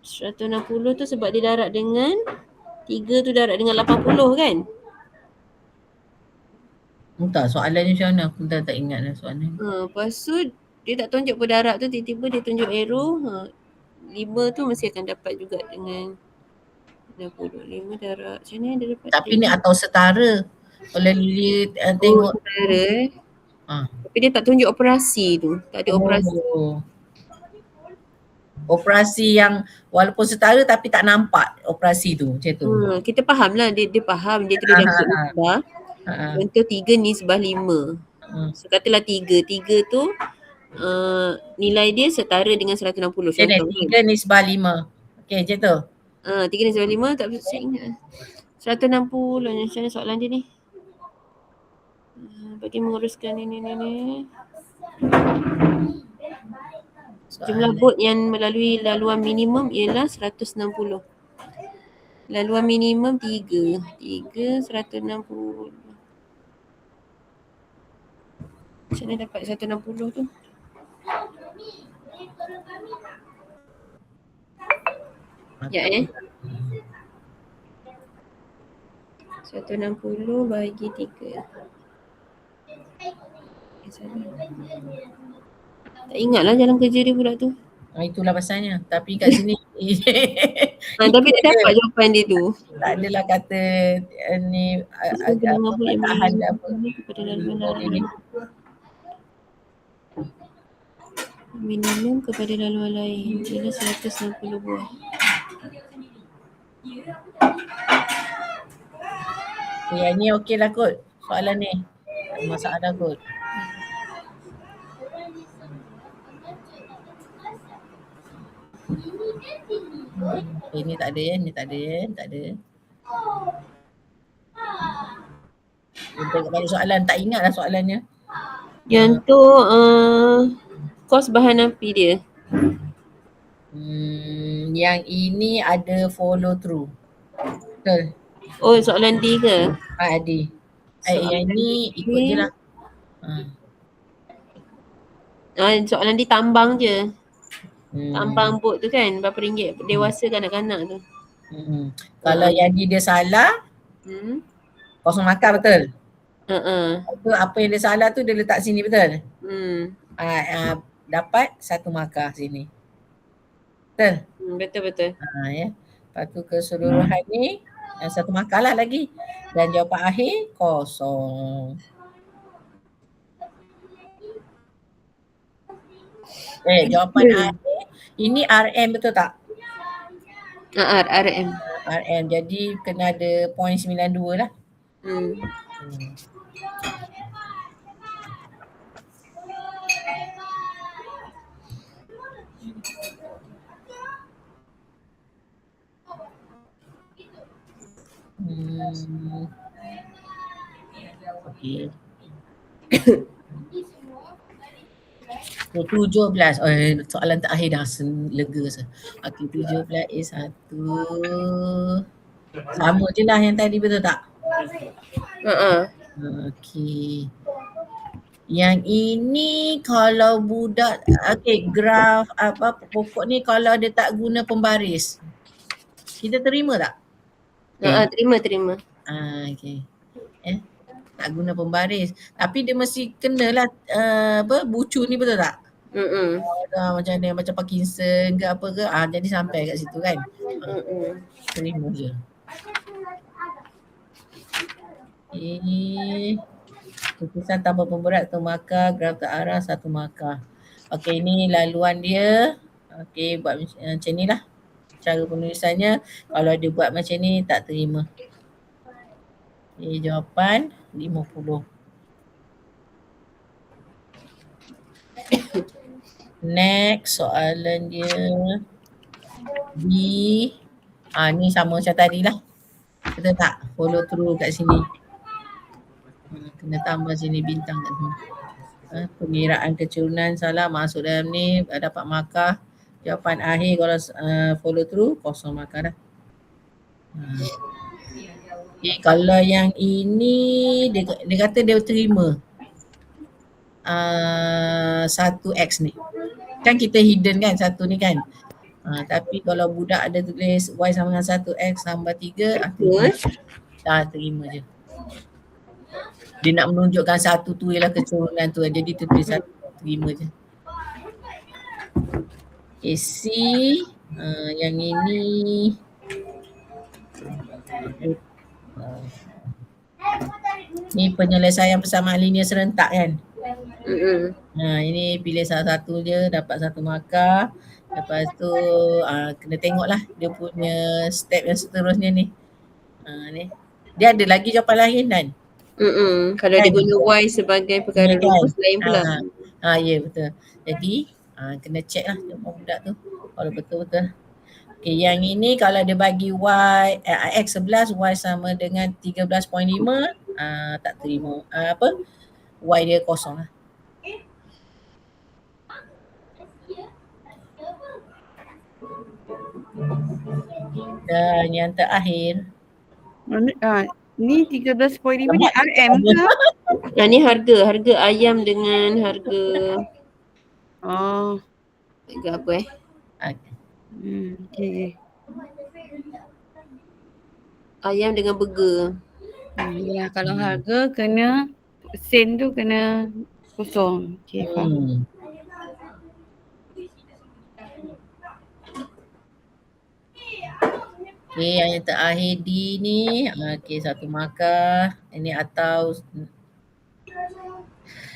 Speaker 4: 160 tu sebab dia darab dengan 3 tu darab dengan 80 kan?
Speaker 1: Entah soalan ni macam mana, aku dah tak ingat lah soalan.
Speaker 4: Lepas tu dia tak tunjuk pedarab tu, tiba-tiba dia tunjuk arrow. 5 tu mesti akan dapat juga dengan 65 darab. Macam mana dia dapat?
Speaker 1: Tapi ni atau setara. Kalau Lily tengok
Speaker 4: setara. Tapi dia tak tunjuk operasi tu. Tak ada operasi.
Speaker 1: Operasi yang walaupun setara tapi tak nampak operasi tu macam tu.
Speaker 4: Kita faham lah, dia faham, dia tulis dalam nisbah. Contoh 3 nisbah 5. So katalah 3 tu nilai dia setara dengan 160. Contoh
Speaker 1: 3 nisbah 5. Okay macam tu.
Speaker 4: 3 nisbah 5 tak saya ingat. 160 macam mana soalan dia ni? Bagi menguruskan ini. Jumlah bot yang melalui laluan minimum ialah 160. Laluan minimum 3, 160. Macam mana dapat 160 tu? Ya 160 bahagi 3. Tak ingat lah jalan kerja dia pula tu.
Speaker 1: Itulah pasalnya. Tapi kat sini
Speaker 4: Tapi dia dapat jawapan dia tu.
Speaker 1: tak adalah kata ni tahan apa.
Speaker 4: Kepada laluan minimum kepada laluan lain ialah 160 buah.
Speaker 1: Yang ni okey lah kot soalan ni. Tak ada masalah kot. Ni tak ada ya, ni tak ada ya, tak ada. Kita balik soalan, tak ingat lah soalannya.
Speaker 4: Yang tu kos bahan api dia.
Speaker 1: Yang ini ada follow through. Betul?
Speaker 4: Oh, soalan D ke?
Speaker 1: Ada. Yang ni ikut je lah.
Speaker 4: Soalan D tambang je. Tambang bot tu kan, berapa ringgit dewasa kanak-kanak tu.
Speaker 1: Kalau yang dia salah, kosong markah betul? Itu apa yang dia salah tu dia letak sini betul? Dapat 1 markah sini. Betul?
Speaker 4: Betul-betul.
Speaker 1: Ya. Lepas tu keseluruhan ni 1 markah lah lagi. Dan jawapan akhir kosong. Jawapan akhir ini RM betul tak?
Speaker 4: RM.
Speaker 1: RM. Jadi kena ada 0.92 lah. Okey. 17. Soalan terakhir dah lega saya. Okey, 17 A1. Sama je lah yang tadi betul tak? Okey. Yang ini kalau budak graf pokok ni kalau dia tak guna pembaris. Kita terima tak?
Speaker 4: Terima.
Speaker 1: Okey. Tak guna pembaris. Tapi dia mesti kenalah bucu ni betul tak? Macam dia macam Parkinson ke apa ke. Jadi sampai kat situ kan. Terima je. Tulisan tambah pemberat 1 markah, graf terarah 1 markah. Okey, ini laluan dia. Okey, buat macam ni lah. Cara penulisannya. Kalau dia buat macam ni tak terima. Jawapan 50. Next soalan dia B. Ni sama macam tadi lah. Betul tak? Follow through kat sini. Kena tambah sini bintang kat sini. Pengiraan kecurunan salah masuk dalam ni dapat markah. Jawapan akhir kalau follow through kosong markah dah. Kalau yang ini dia kata dia terima 1x ni. Kan kita hidden kan satu ni kan. Tapi kalau budak ada tulis y sama dengan 1x tambah 3, terima je. Dia nak menunjukkan satu tu ialah kecurangan tu. Jadi tulis satu, terima je. C. Yang ini ni penyelesaian persamaan linear serentak kan. Ini pilih salah satu je dapat 1 markah. Lepas tu kena tengoklah dia punya step yang seterusnya ni. Ni. Dia ada lagi jawapan lain kan?
Speaker 4: Kalau dia guna Y sebagai perkara rumus lain pula.
Speaker 1: Ya betul. Jadi kena check lah jawapan budak tu kalau betul-betul. Okay, yang ini kalau dia bagi X 11, Y sama dengan 13.5, tak terima. Y dia kosong lah. Dan yang terakhir.
Speaker 2: Ni 13.5 ni RM ke?
Speaker 4: Ni harga ayam dengan harga
Speaker 2: Oh.
Speaker 4: apa
Speaker 2: Okay.
Speaker 4: ayam dengan burger.
Speaker 2: Ya, kalau harga kena sen tu kena kosong. Okay, faham.
Speaker 1: Okay, yang terakhir D ni, okay, 1 markah. Ini atau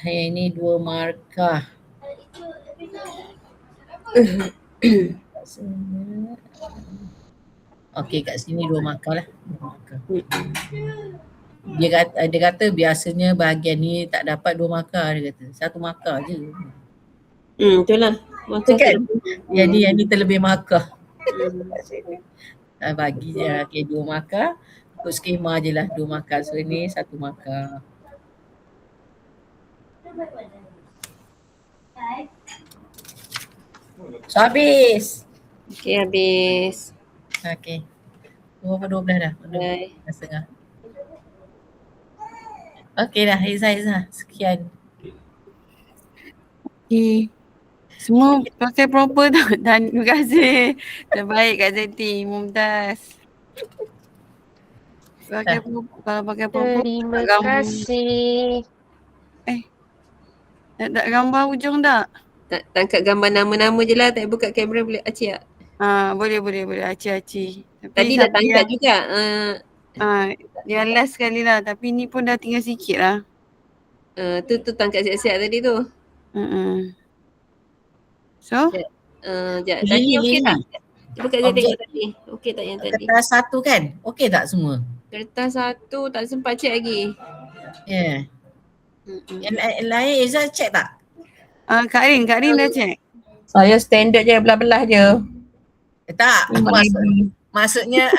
Speaker 1: ini 2 markah. Okey, kat sini 2 markah lah. 2 markah. Dia kata biasanya bahagian ni tak dapat 2 markah, dia kata. 1 markah je.
Speaker 4: Betul lah. Markah
Speaker 1: Kan?
Speaker 4: tu.
Speaker 1: Jadi yang ni terlebih markah. Bagi je. Okay, 2 markah. Ikut skema je lah 2 markah. So ni 1 markah. So habis.
Speaker 4: Okay, habis.
Speaker 1: Okay. 12 dah.
Speaker 4: Bye.
Speaker 1: 12.5. Okay dah, Izzah. Sekian.
Speaker 2: Okay. Semua pakai proper tak? Dan terima kasih. Terbaik Kak Zeti, Mumtaz. Pakai proper, kalau pakai proper
Speaker 5: Terima
Speaker 2: tak gambar.
Speaker 5: kasih.
Speaker 2: Tak gambar ujung tak?
Speaker 4: Tak tangkap gambar nama-nama je lah. Tak buka kamera boleh acik tak?
Speaker 2: Boleh. Aci.
Speaker 4: Tadi dah tangkap juga.
Speaker 2: Yang last sekali lah. Tapi ni pun dah tinggal sikit lah.
Speaker 4: Tu tangkap siap-siap tadi tu.
Speaker 2: So?
Speaker 4: Sekejap. Tadi okey tak? Cuba Kak Zee tengok tadi. Okey tak yang tadi?
Speaker 1: Kertas 1 kan? Okey tak semua?
Speaker 4: Kertas 1 tak sempat check lagi.
Speaker 1: Ya. Yang lain Izzah check tak?
Speaker 2: Kak Rin dah check.
Speaker 3: Saya standard je, belah-belah je.
Speaker 1: Tak, maksudnya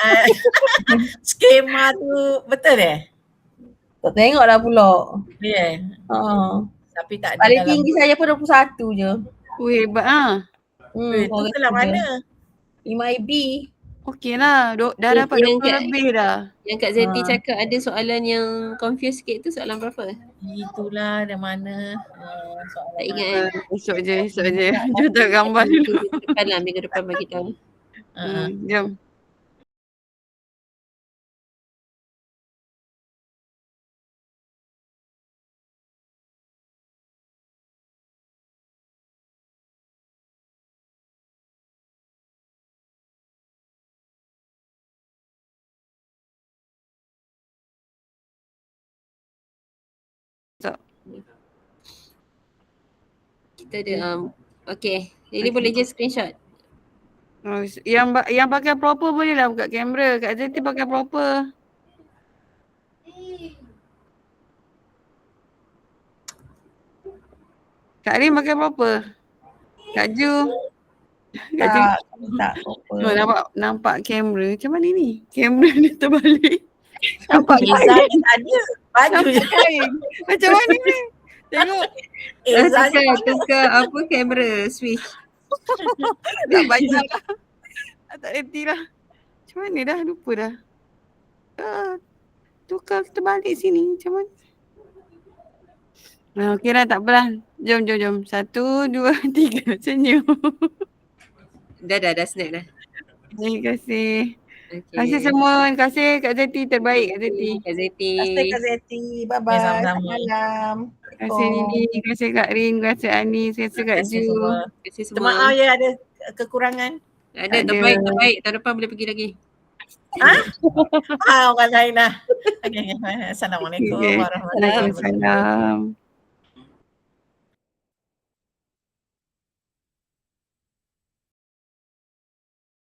Speaker 1: skema tu betul
Speaker 3: Tak tengok dah pula.
Speaker 1: Ya. Tapi tak ada
Speaker 3: Paling
Speaker 1: dalam
Speaker 3: tinggi saya pun 21 je.
Speaker 2: Hebat
Speaker 1: itu kelas mana?
Speaker 3: 5IB.
Speaker 2: Okey lah. Dah dapat 20 lebih dah.
Speaker 4: Yang Kak Zeti cakap ada soalan yang confuse sikit tu soalan berapa?
Speaker 1: Itulah dari mana soalan.
Speaker 4: Tak ingat kan?
Speaker 2: Esok je. Dia tak gambar dulu.
Speaker 4: Minggu depan bagi tahu.
Speaker 2: Jom.
Speaker 4: Kita ada okay. Jadi boleh je screenshot.
Speaker 2: Yang pakai proper boleh lah buka kamera. Kak Zeti pakai proper. Kak Rin pakai proper. Kak Ju.
Speaker 3: Tak proper.
Speaker 2: Nampak kamera. Macam mana ni? Kamera ni terbalik.
Speaker 1: Nampak Izzah ni tak ada. Baju je.
Speaker 2: Macam mana ni? Tengok.
Speaker 4: Tukar apa kamera switch.
Speaker 2: Tak banyak lah. Tak reti lah. Macam mana dah? Lupa dah. Tukar terbalik sini. Macam mana? Okey lah, tak apalah. Jom. 1, 2, 3. Senyum.
Speaker 4: Dah snack dah.
Speaker 2: Terima kasih.
Speaker 4: Okay.
Speaker 2: Terima kasih semua. Terima kasih Kak Zeti. Terbaik Kak Zeti.
Speaker 4: Kak Zeti.
Speaker 3: Terima kasih Kak Zeti. Bye-bye.
Speaker 1: Sama-sama.
Speaker 3: Malam.
Speaker 2: Terima kasih Nini. Terima kasih Kak Rin. Terima kasih Anis. Terima kasih Kak Ju.
Speaker 1: Terima
Speaker 4: kasih semua.
Speaker 1: maaf ya ada kekurangan.
Speaker 4: Ada terbaik. Tahun depan boleh pergi lagi.
Speaker 1: Orang lain lah. Okay. Assalamualaikum warahmatullahi wabarakatuh.
Speaker 2: Waalaikumsalam.